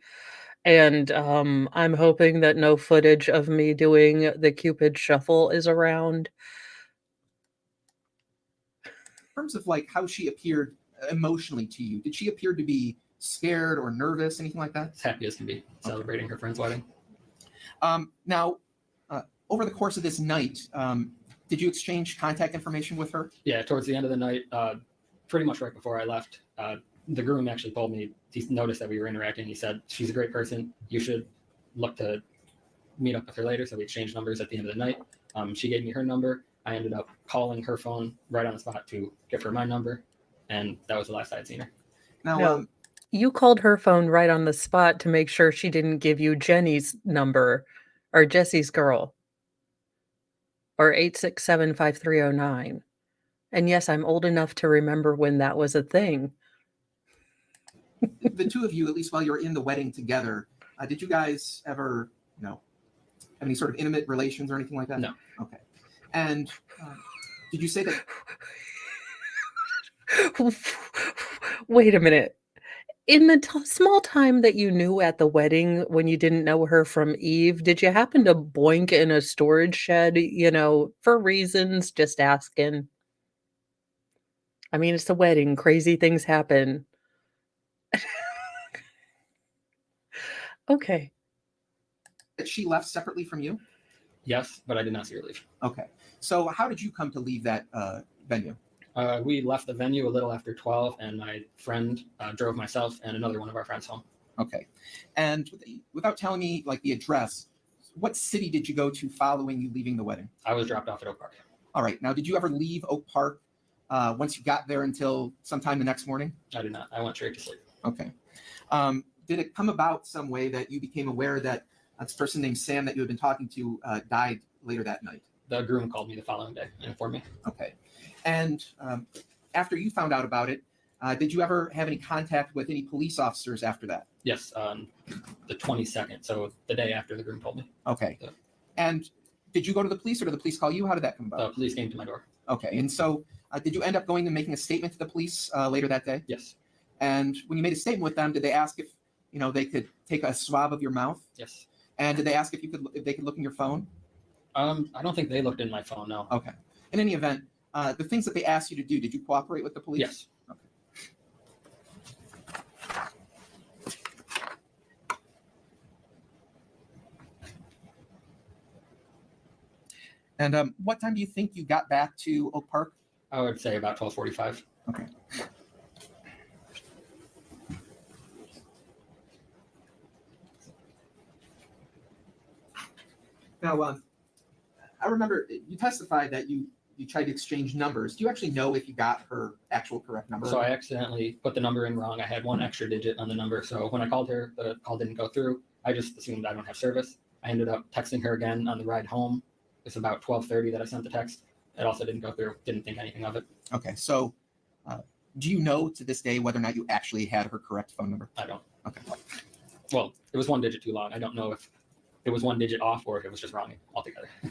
And I'm hoping that no footage of me doing the Cupid shuffle is around. In terms of like how she appeared emotionally to you, did she appear to be scared or nervous, anything like that? As happy as can be, celebrating her friend's wedding. Now, over the course of this night, did you exchange contact information with her? Yeah, towards the end of the night, pretty much right before I left, the groom actually told me, he noticed that we were interacting. He said, she's a great person. You should look to meet up with her later. So we exchanged numbers at the end of the night. She gave me her number. I ended up calling her phone right on the spot to give her my number. And that was the last I'd seen her. Now, No. You called her phone right on the spot to make sure she didn't give you Jenny's number or Jesse's girl or 867-5309. And yes, I'm old enough to remember when that was a thing. the two of you, at least while you were in the wedding together, did you guys ever, have any sort of intimate relations or anything like that? No. Okay. And did you say that? Wait a minute. In the small time that you knew at the wedding when you didn't know her from Eve, did you happen to boink in a storage shed, for reasons? Just asking. I mean, it's a wedding. Crazy things happen. Okay. That she left separately from you? Yes, but I did not see her leave. Okay. So how did you come to leave that venue? We left the venue a little after 12, and my friend drove myself and another one of our friends home. Okay. And without telling me like the address, what city did you go to following you leaving the wedding? I was dropped off at Oak Park. All right. Now, did you ever leave Oak Park once you got there until sometime the next morning? I did not. I went straight to sleep. Okay. Did it come about some way that you became aware that this person named Sam that you had been talking to died later that night? The groom called me the following day and informed me. Okay. And after you found out about it, did you ever have any contact with any police officers after that? Yes, on the 22nd, so the day after the groom told me. Okay. Yeah. And did you go to the police or did the police call you? How did that come about? The police came to my door. Okay. And so did you end up going and making a statement to the police later that day? Yes. And when you made a statement with them, did they ask if they could take a swab of your mouth? Yes. And did they ask if they could look in your phone? I don't think they looked in my phone, no. Okay. In any event, the things that they asked you to do, did you cooperate with the police? Yes. Okay. And what time do you think you got back to Oak Park? I would say about 12:45. Okay. Now, I remember you testified that you tried to exchange numbers. Do you actually know if you got her actual correct number? So I accidentally put the number in wrong. I had one extra digit on the number. So when I called her, the call didn't go through. I just assumed I don't have service. I ended up texting her again on the ride home. It's about 12:30 that I sent the text. It also didn't go through. Didn't think anything of it. Okay. So do you know to this day whether or not you actually had her correct phone number? I don't. Okay. Well, it was one digit too long. I don't know if it was one digit off or if it was just wrong altogether. I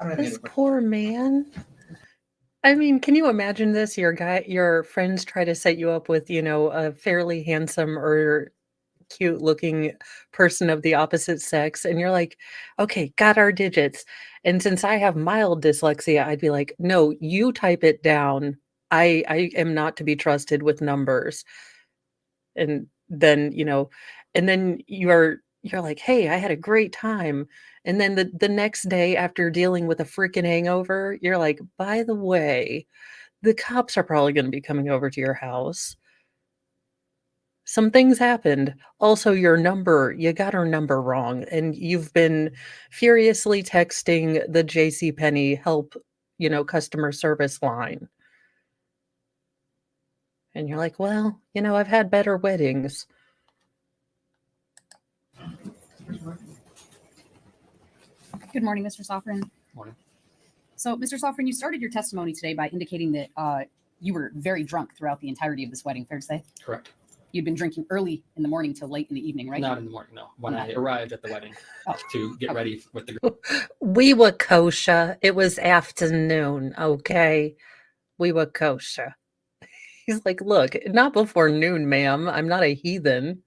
don't have any This other questions. poor man. I mean, can you imagine this? Your friends try to set you up with, a fairly handsome or cute looking person of the opposite sex. And you're like, okay, got our digits. And since I have mild dyslexia, I'd be like, no, you type it down. I am not to be trusted with numbers. And then, you're like, hey, I had a great time. And then the next day after dealing with a freaking hangover, you're like, by the way, the cops are probably going to be coming over to your house. Some things happened. Also, you got her number wrong. And you've been furiously texting the JCPenney help, customer service line. And you're like, well, I've had better weddings. Good morning, Mr. Soffren. Morning. So, Mr. Soffren, you started your testimony today by indicating that you were very drunk throughout the entirety of this wedding, fair to say? Correct. You'd been drinking early in the morning till late in the evening, right? Not in the morning, no. When I arrived at the wedding to get ready with the group. We were kosher. It was afternoon, okay? We were kosher. He's like, look, not before noon, ma'am. I'm not a heathen.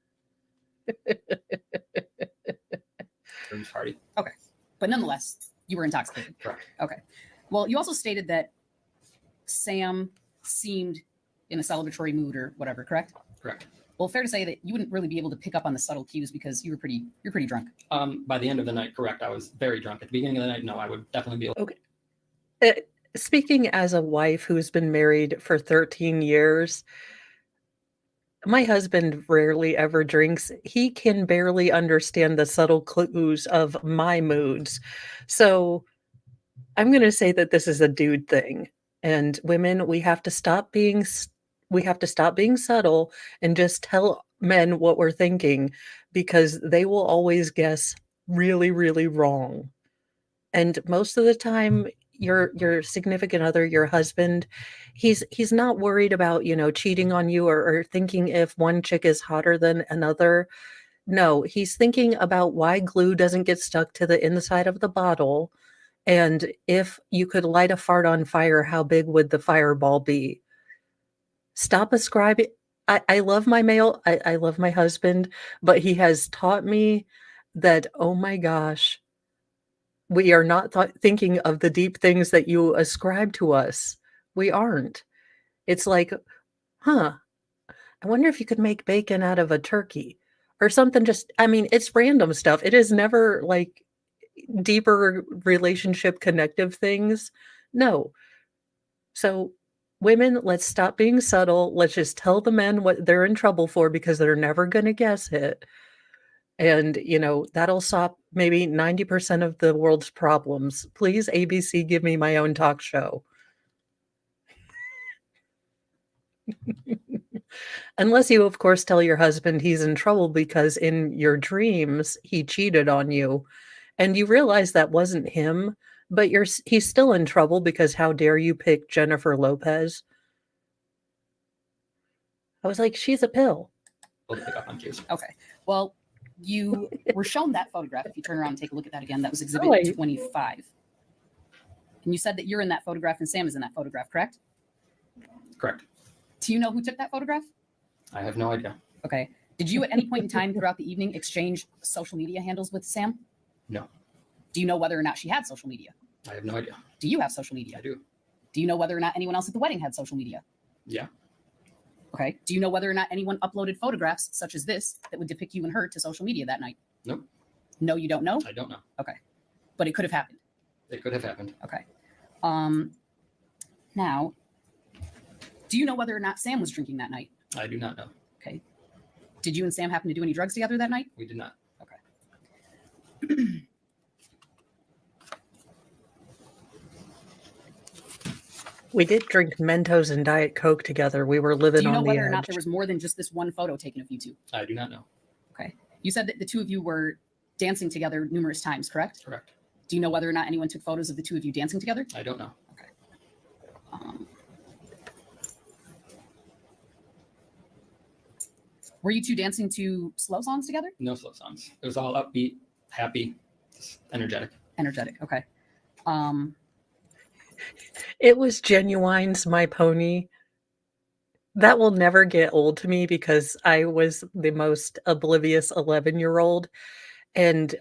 Groom's party. But nonetheless, you were intoxicated. Correct. Okay. Well, you also stated that Sam seemed in a celebratory mood or whatever, correct? Correct. Well, fair to say that you wouldn't really be able to pick up on the subtle cues because you're pretty drunk. By the end of the night, correct. I was very drunk. At the beginning of the night, no, I would definitely be able. Speaking as a wife who's been married for 13 years, my husband rarely ever drinks. He can barely understand the subtle clues of my moods. So I'm going to say that this is a dude thing. And women, we have to stop being subtle and just tell men what we're thinking, because they will always guess really, really wrong. And most of the time, your significant other, your husband, he's not worried about, cheating on you, or thinking if one chick is hotter than another. No, he's thinking about why glue doesn't get stuck to the inside of the bottle, and if you could light a fart on fire, how big would the fireball be? Stop ascribing. I love my male, I love my husband, but he has taught me that, oh my gosh, we are not thinking of the deep things that you ascribe to us. We aren't. It's like, huh, I wonder if you could make bacon out of a turkey or something. It's random stuff. It is never like deeper relationship connective things. No. So women, let's stop being subtle. Let's just tell the men what they're in trouble for, because they're never going to guess it. And, that'll stop maybe 90% of the world's problems. Please, ABC, give me my own talk show. Unless you, of course, tell your husband he's in trouble because in your dreams he cheated on you, and you realize that wasn't him, but he's still in trouble because how dare you pick Jennifer Lopez? I was like, she's a pill. We'll pick up on cues. Okay. Well, you were shown that photograph. If you turn around and take a look at that again, that was exhibit Really? 25. And you said that you're in that photograph and Sam is in that photograph, correct? Correct. Do you know who took that photograph? I have no idea. Okay. Did you at any point in time throughout the evening exchange social media handles with Sam? No. Do you know whether or not she had social media? I have no idea. Do you have social media? I do. Do you know whether or not anyone else at the wedding had social media? Yeah. Okay. Do you know whether or not anyone uploaded photographs such as this that would depict you and her to social media that night? Nope. No, you don't know? I don't know. Okay. But it could have happened. It could have happened. Okay. Now, do you know whether or not Sam was drinking that night? I do not know. Okay. Did you and Sam happen to do any drugs together that night? We did not. We did drink Mentos and Diet Coke together. We were living Do you know on the whether or not edge. there was more than just this one photo taken of you two? I do not know. Okay. You said that the two of you were dancing together numerous times, correct? Correct. Do you know whether or not anyone took photos of the two of you dancing together? I don't know. Okay. Were you two dancing to slow songs together? No slow songs. It was all upbeat, happy, just energetic. Energetic. Okay. It was Genuine's My Pony. That will never get old to me because I was the most oblivious 11-year-old and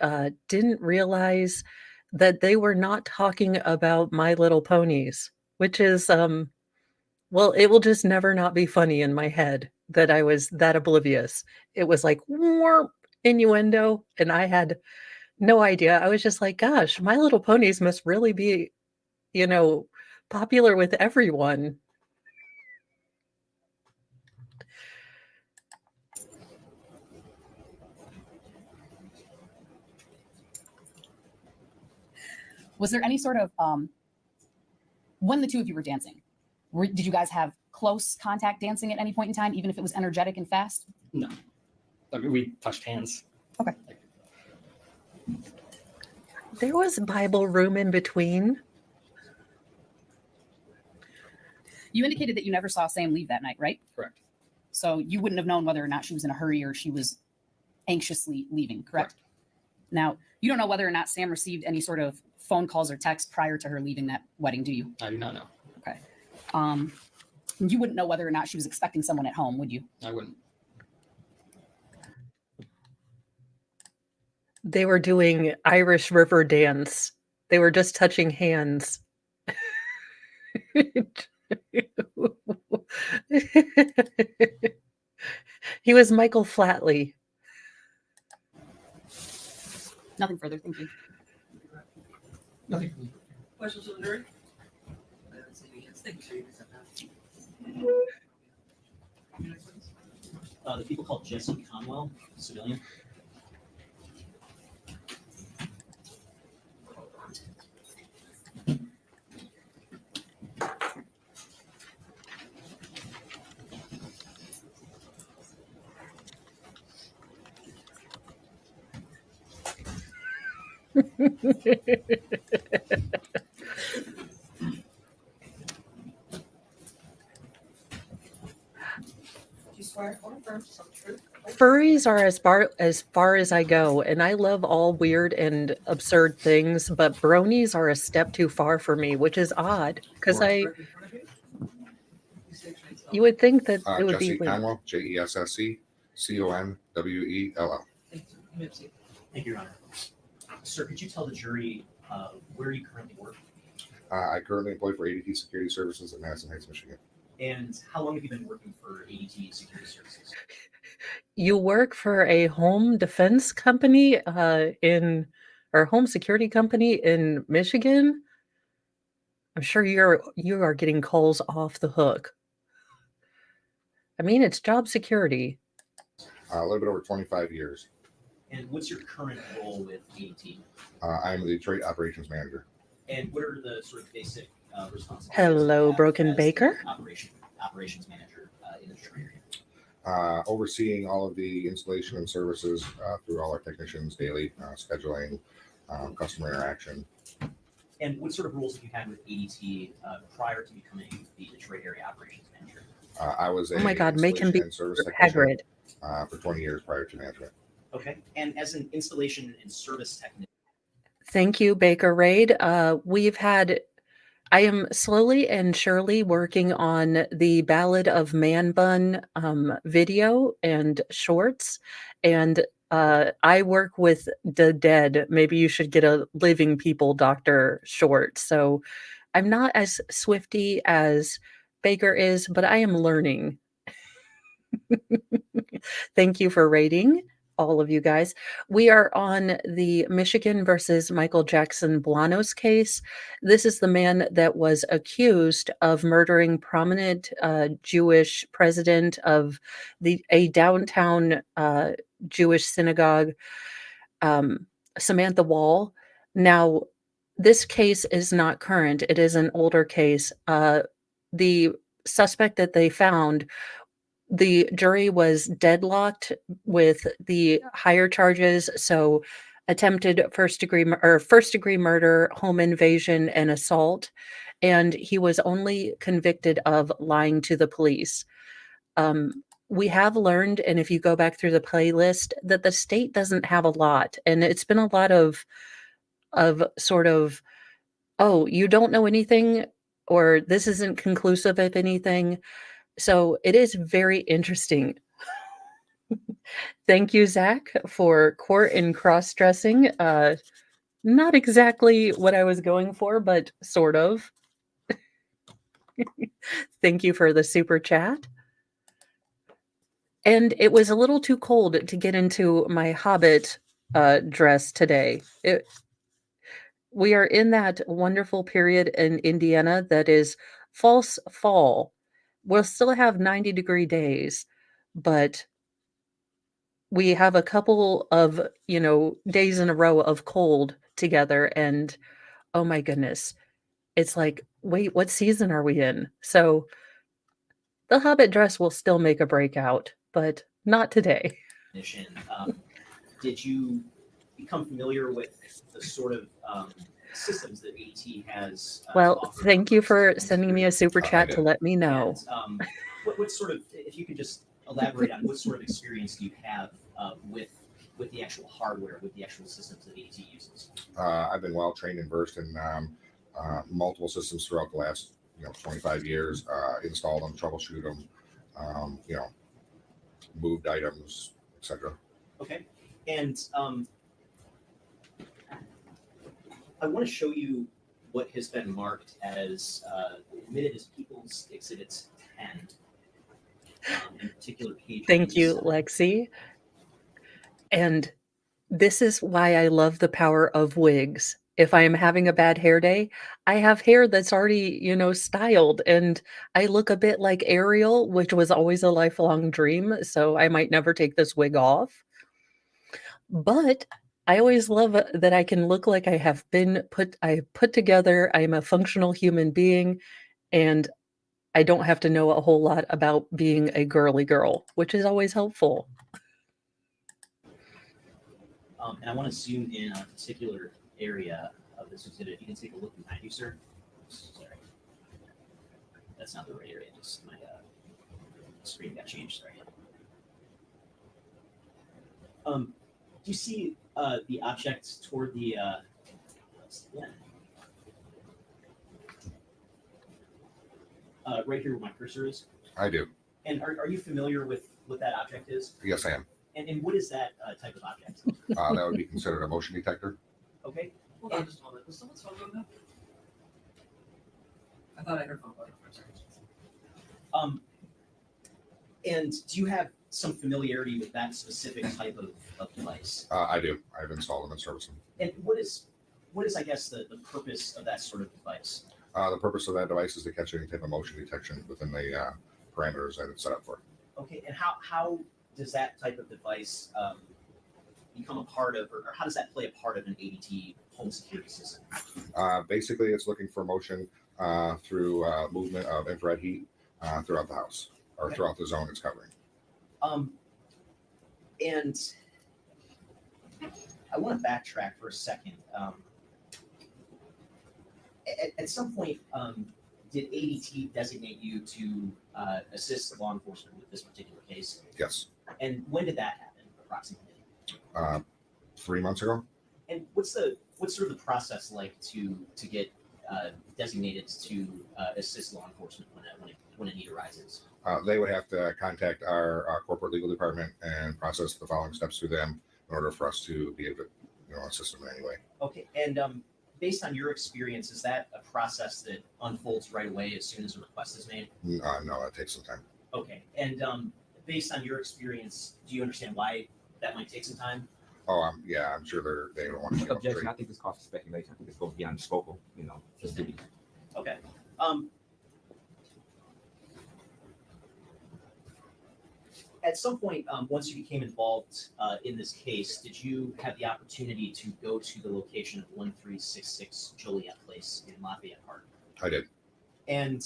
didn't realize that they were not talking about My Little Ponies, which is, well, it will just never not be funny in my head that I was that oblivious. It was like warp innuendo, and I had no idea. I was just like, gosh, My Little Ponies must really be, popular with everyone. Was there any sort of when the two of you were dancing? Did you guys have close contact dancing at any point in time, even if it was energetic and fast? No. I mean, we touched hands. Okay. There was Bible room in between. You indicated that you never saw Sam leave that night, right? Correct. So you wouldn't have known whether or not she was in a hurry or she was anxiously leaving, correct? Now, you don't know whether or not Sam received any sort of phone calls or texts prior to her leaving that wedding, do you? I do not know. Okay. You wouldn't know whether or not she was expecting someone at home, would you? I wouldn't. They were doing Irish River dance. They were just touching hands. He was Michael Flatley. Nothing further. Thank you. Nothing from me. Questions from the jury? I haven't seen any hands. Thank you, sir. You can step down. The people called Jesse Conwell, civilian. Do you swear or affirm to tell the truth? Furries are as far as I go, and I love all weird and absurd things, but bronies are a step too far for me, which is odd because you would think that it would Jesse be weird. Conwell, Jesse Conwell. Thank you. You may proceed. Thank you, Your Honor. Sir, could you tell the jury where you currently work? I currently employ for ADT Security Services in Madison Heights, Michigan. And how long have you been working for ADT Security Services? You work for a home defense company or home security company in Michigan? I'm sure you are getting calls off the hook. I mean, it's job security. A little bit over 25 years. And what's your current role with ADT? I'm the Detroit Operations Manager. And what are the sort of basic responsibilities? Hello, you have Broken as the Baker. Operations manager in the Detroit area. Overseeing all of the installation and services through all our technicians daily, scheduling, customer interaction. And what sort of roles have you had with ADT prior to becoming the Detroit area operations manager? I was a Oh my God, make him be installation and service technician Hagrid. for 20 years prior to management. Okay. And as an installation and service technician, Thank you, Baker Raid. I am slowly and surely working on the Ballad of Man Bun video and shorts. And I work with the dead. Maybe you should get a Living People Doctor short. So I'm not as swifty as Baker is, but I am learning. Thank you for rating, all of you guys. We are on the Michigan versus Michael Jackson-Bolanos case. This is the man that was accused of murdering prominent Jewish president of a downtown Jewish synagogue, Samantha Woll. Now, this case is not current. It is an older case. The suspect that they found, the jury was deadlocked with the higher charges, so attempted first degree murder, home invasion, and assault, and he was only convicted of lying to the police. We have learned, and if you go back through the playlist, that the state doesn't have a lot, and it's been a lot of sort of, oh, you don't know anything, or this isn't conclusive of anything. So it is very interesting. Thank you, Zach, for court and cross-dressing. Not exactly what I was going for, but sort of. Thank you for the super chat. And it was a little too cold to get into my Hobbit dress today. We are in that wonderful period in Indiana that is false fall. We'll still have 90-degree days, but we have a couple of, days in a row of cold together, and oh my goodness, it's like, wait, what season are we in? So the Hobbit dress will still make a breakout, but not today. Did you become familiar with the sort of systems that ADT has? Well, thank you for sending me a super chat to let me know. And, what sort of, if you could just elaborate on what sort of experience do you have with the actual hardware, with the actual systems that ADT uses? I've been well trained and versed in multiple systems throughout the last 25 years. Installed them, troubleshoot them, moved items, etc. Okay, and I want to show you what has been marked as admitted as People's Exhibit 10. In particular, page Thank you, 87. Lexi. And this is why I love the power of wigs. If I am having a bad hair day, I have hair that's already, styled, and I look a bit like Ariel, which was always a lifelong dream, so I might never take this wig off. But I always love that I can look like I put together, I'm a functional human being, and I don't have to know a whole lot about being a girly girl, which is always helpful. And I want to zoom in on a particular area of this exhibit. If you can take a look behind you, sir. Sorry. That's not the right area. Just my screen got changed. Sorry. Do you see the object toward the right here where my cursor is? I do. And are you familiar with what that object is? Yes, I am. And what is that type of object? That would be considered a motion detector. Okay. Hold on just a moment. Was someone's phone going up? I thought I heard phone going up for a second. And do you have some familiarity with that specific type of device? I do. I've installed them and serviced them. And what is I guess the purpose of that sort of device? The purpose of that device is to catch any type of motion detection within the parameters that it's set up for. Okay, and how does that type of device become a part of, or how does that play a part of an ADT home security system? Basically, it's looking for motion through movement of infrared heat throughout the house or Okay. throughout the zone it's covering. And I want to backtrack for a second. At some point, did ADT designate you to assist law enforcement with this particular case? Yes. And when did that happen, approximately? 3 months ago. And what's sort of the process like to get designated to assist law enforcement when a need arises? They would have to contact our corporate legal department and process the following steps through them in order for us to be able to assist them in any way. Okay, and based on your experience, is that a process that unfolds right away as soon as a request is made? No, it takes some time. Okay, and based on your experience, do you understand why that might take some time? Oh, yeah, I'm sure they don't want to get off the Objection. street. I think this calls for speculation. I think this goes beyond the scope of, just duty. Okay. At some point, once you became involved in this case, did you have the opportunity to go to the location of 1366 Joliet Place in Lafayette Park? I did. And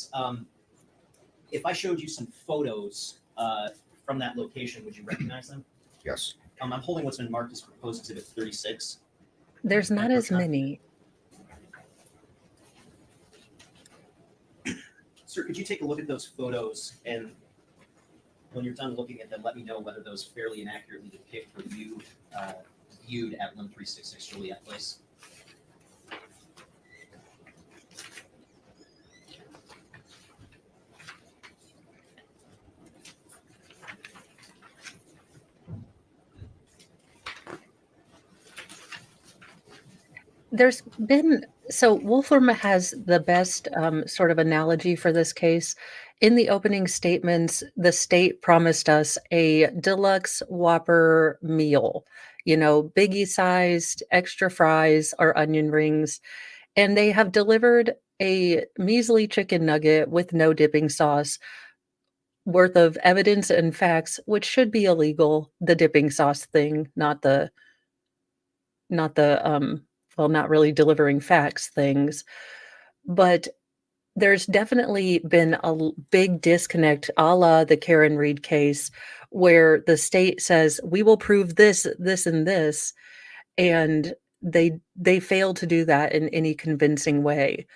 if I showed you some photos from that location, would you recognize them? Yes. I'm holding what's been marked as proposed exhibit 36. There's not as many. Sir, could you take a look at those photos, and when you're done looking at them, let me know whether those fairly and accurately depict what you viewed at 1366 Joliet Place? There's been so Wolfram has the best sort of analogy for this case. In the opening statements, the state promised us a deluxe Whopper meal, biggie sized, extra fries or onion rings. And they have delivered a measly chicken nugget with no dipping sauce worth of evidence and facts, which should be illegal. The dipping sauce thing, not the well, not really delivering facts things. But there's definitely been a big disconnect, a la the Karen Reed case, where the state says, we will prove this, this, and this, and they fail to do that in any convincing way.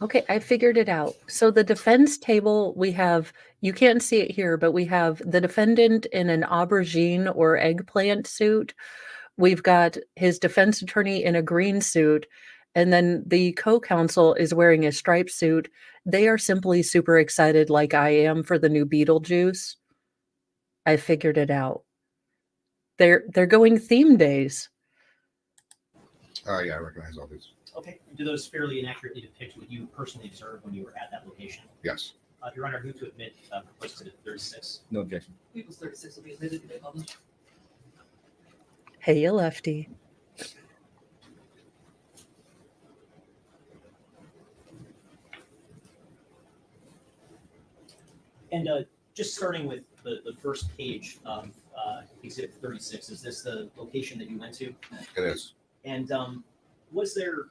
Okay, I figured it out. So the defense table, we have, you can't see it here, but we have the defendant in an aubergine or eggplant suit. We've got his defense attorney in a green suit, and then the co-counsel is wearing a striped suit. They are simply super excited like I am for the new Beetlejuice. I figured it out. They're going theme days. Yeah, I recognize all these. Okay. Do those fairly and accurately depict what you personally observed when you were at that location? Yes. Your Honor, move to admit proposed exhibit 36. No objection. People's 36 will be admitted to be published. Hey, you lefty. And just starting with the first page of exhibit 36, is this the location that you went to? It is. And was there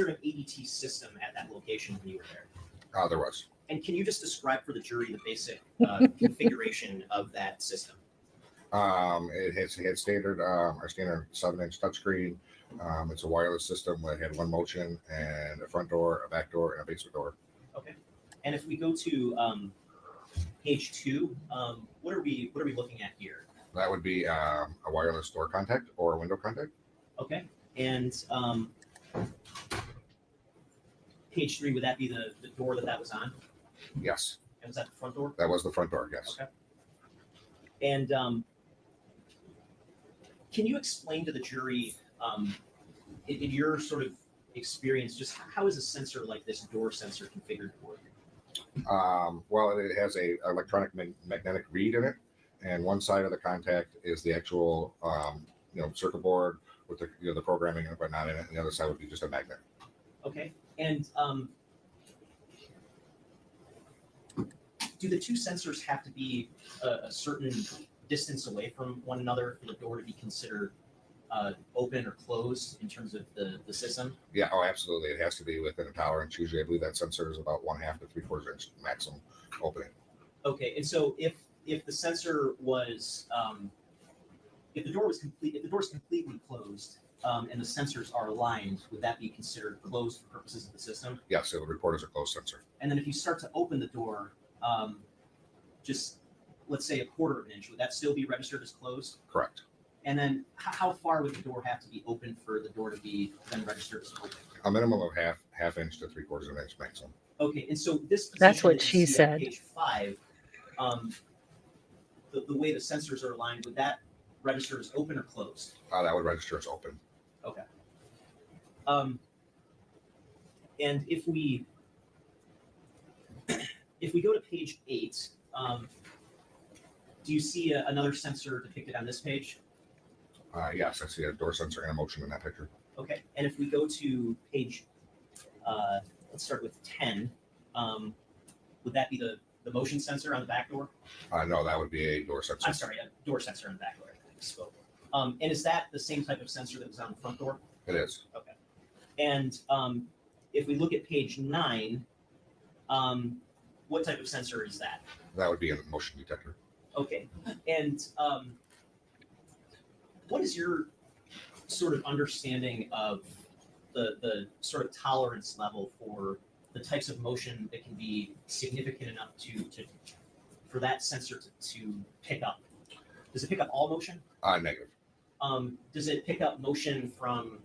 an ADT system at that location when you were there? There was. And can you just describe for the jury the basic configuration of that system? It had standard our standard 7-inch touchscreen. It's a wireless system that had one motion and a front door, a back door, and a basement door. Okay. And if we go to page 2, what are we looking at here? That would be a wireless door contact or a window contact. Okay. And page 3, would that be the door that was on? Yes, And was that the front door? that was the front door. Yes. Okay. And can you explain to the jury, in your sort of experience, just how is a sensor like this door sensor configured to work? Well, it has a electronic magnetic read in it, and one side of the contact is the actual circuit board with the programming and whatnot in it, and the other side would be just a magnet. Okay. And do the two sensors have to be a certain distance away from one another for the door to be considered open or closed in terms of the system? Yeah, oh, absolutely. It has to be within a tolerance. Usually, I believe that sensor is about 1/2 to 3/4 inch maximum opening. Okay. And so if the sensor was if the door is completely closed and the sensors are aligned, would that be considered closed for purposes of the system? Yes, it would report as a closed sensor. And then if you start to open the door, just let's say 1/4 inch, would that still be registered as closed? Correct. And then how far would the door have to be open for the door to be then registered as open? A minimum of half inch to 3/4 inch maximum. Okay, and so this That's position what that she you see on said. Page 5, the way the sensors are aligned, would that register as open or closed? That would register as open. Okay. And if we go to page 8, do you see another sensor depicted on this page? Yes, I see a door sensor and a motion in that picture. Okay. And if we go to page, let's start with 10, would that be the motion sensor on the back door? No, that would be a door sensor. I'm sorry, a door sensor on the back door. I spoke. And is that the same type of sensor that was on the front door? It is. Okay. And if we look at page 9, what type of sensor is that? That would be a motion detector. Okay. And what is your sort of understanding of the sort of tolerance level for the types of motion that can be significant enough for that sensor to pick up? Does it pick up all motion? Negative. Does it pick up motion from,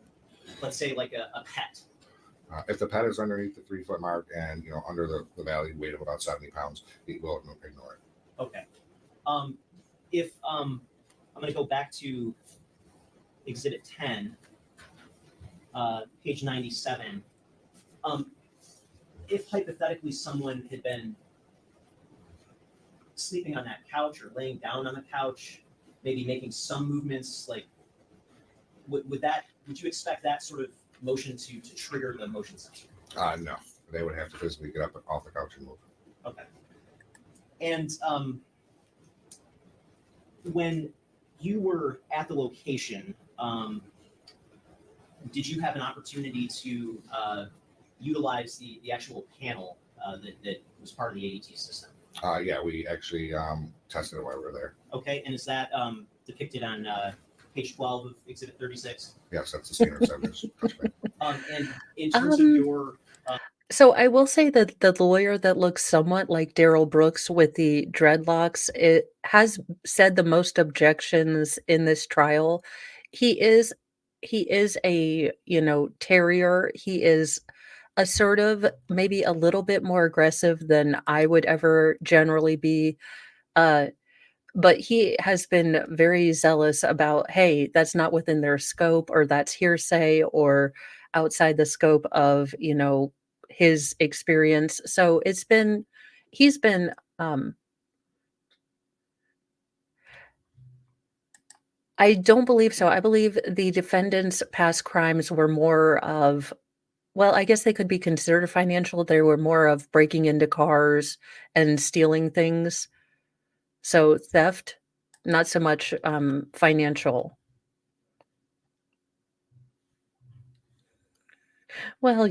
let's say, like a pet? If the pet is underneath the 3-foot mark and under the value weight of about 70 pounds, it will ignore it. Okay. If I'm going to go back to Exhibit 10, page 97. If hypothetically someone had been sleeping on that couch or laying down on the couch, maybe making some movements, like would you expect that sort of motion to trigger the motion sensor? No, they would have to physically get up off the couch and move. Okay. And when you were at the location, did you have an opportunity to utilize the actual panel that was part of the ADT system? Yeah, we actually tested it while we were there. Okay, and is that depicted on page 12 of Exhibit 36? Yes, that's the standard 7-inch touchpad. And in terms of your So I will say that the lawyer that looks somewhat like Daryl Brooks with the dreadlocks, it has said the most objections in this trial. He is he is a, terrier. He is assertive, maybe a little bit more aggressive than I would ever generally be. Uh, but he has been very zealous about, hey, that's not within their scope, or that's hearsay, or outside the scope of, his experience. So he's been, I don't believe so. I believe the defendant's past crimes were more of, well, I guess they could be considered financial. They were more of breaking into cars and stealing things. So theft, not so much financial. Well,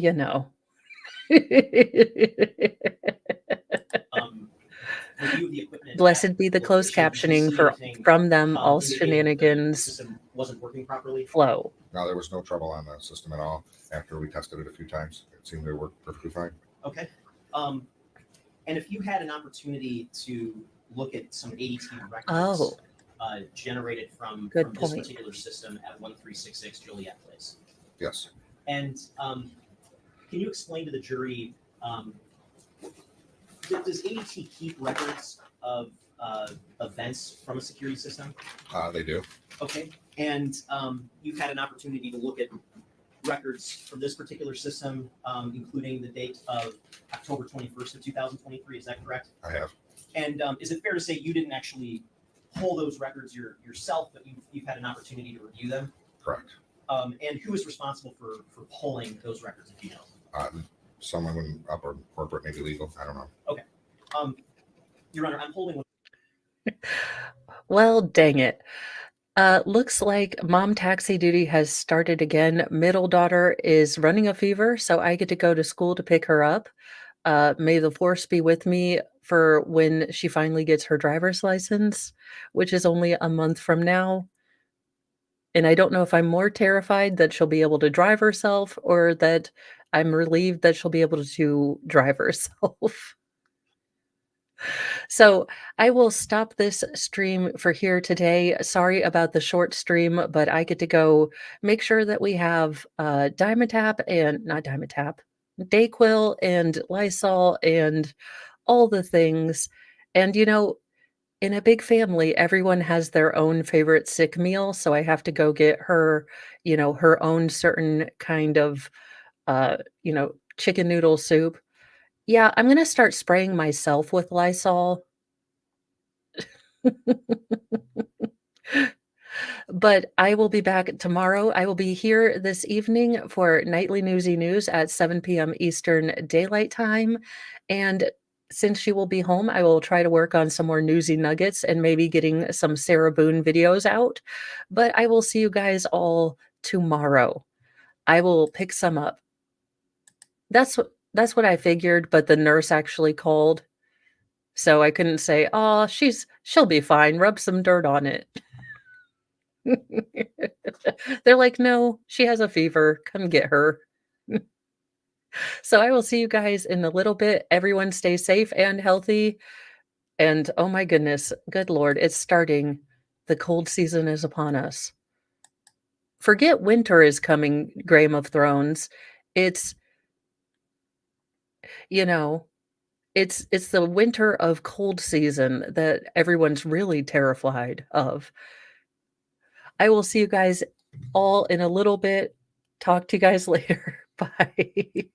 Review of the equipment. Blessed be the closed location, did you captioning see for anything, from them all indicating that the shenanigans system wasn't working properly? flow. No, there was no trouble on the system at all. After we tested it a few times, it seemed to work perfectly fine. Okay. And if you had an opportunity to look at some ADT records Oh, generated from good this point. particular system at 1366 Joliet Place, Yes. and can you explain to the jury, does ADT keep records of events from a security system? They do. Okay, and you've had an opportunity to look at records from this particular system, including the date of October 21st of 2023. Is that correct? I have. And is it fair to say you didn't actually pull those records yourself, but you've had an opportunity to review them? Correct. And who is responsible for pulling those records, if you know? Someone up or corporate, maybe legal. I don't know. Your Honor, I'm holding. Well, dang it. Looks like mom taxi duty has started again. Middle daughter is running a fever, so I get to go to school to pick her up. May the force be with me for when she finally gets her driver's license, which is only a month from now. And I don't know if I'm more terrified that she'll be able to drive herself, or that I'm relieved that she'll be able to drive herself. So I will stop this stream for here today. Sorry about the short stream, but I get to go make sure that we have Dimetapp and not Dimetapp, Dayquil and Lysol and all the things. And in a big family, everyone has their own favorite sick meal. So I have to go get her, her own certain kind of chicken noodle soup. Yeah, I'm gonna start spraying myself with Lysol. But I will be back tomorrow. I will be here this evening for Nightly Newsy News at 7 p.m. Eastern Daylight Time. And since she will be home, I will try to work on some more newsy nuggets and maybe getting some Sarah Boone videos out. But I will see you guys all tomorrow. I will pick some up. That's what I figured, but the nurse actually called. So I couldn't say, "Oh, she'll be fine. Rub some dirt on it." They're like, "No, she has a fever. Come get her." So I will see you guys in a little bit. Everyone stay safe and healthy. And oh my goodness, good Lord, it's starting. The cold season is upon us. Forget winter is coming, Game of Thrones. It's, you know, it's the winter of cold season that everyone's really terrified of. I will see you guys all in a little bit. Talk to you guys later. Bye.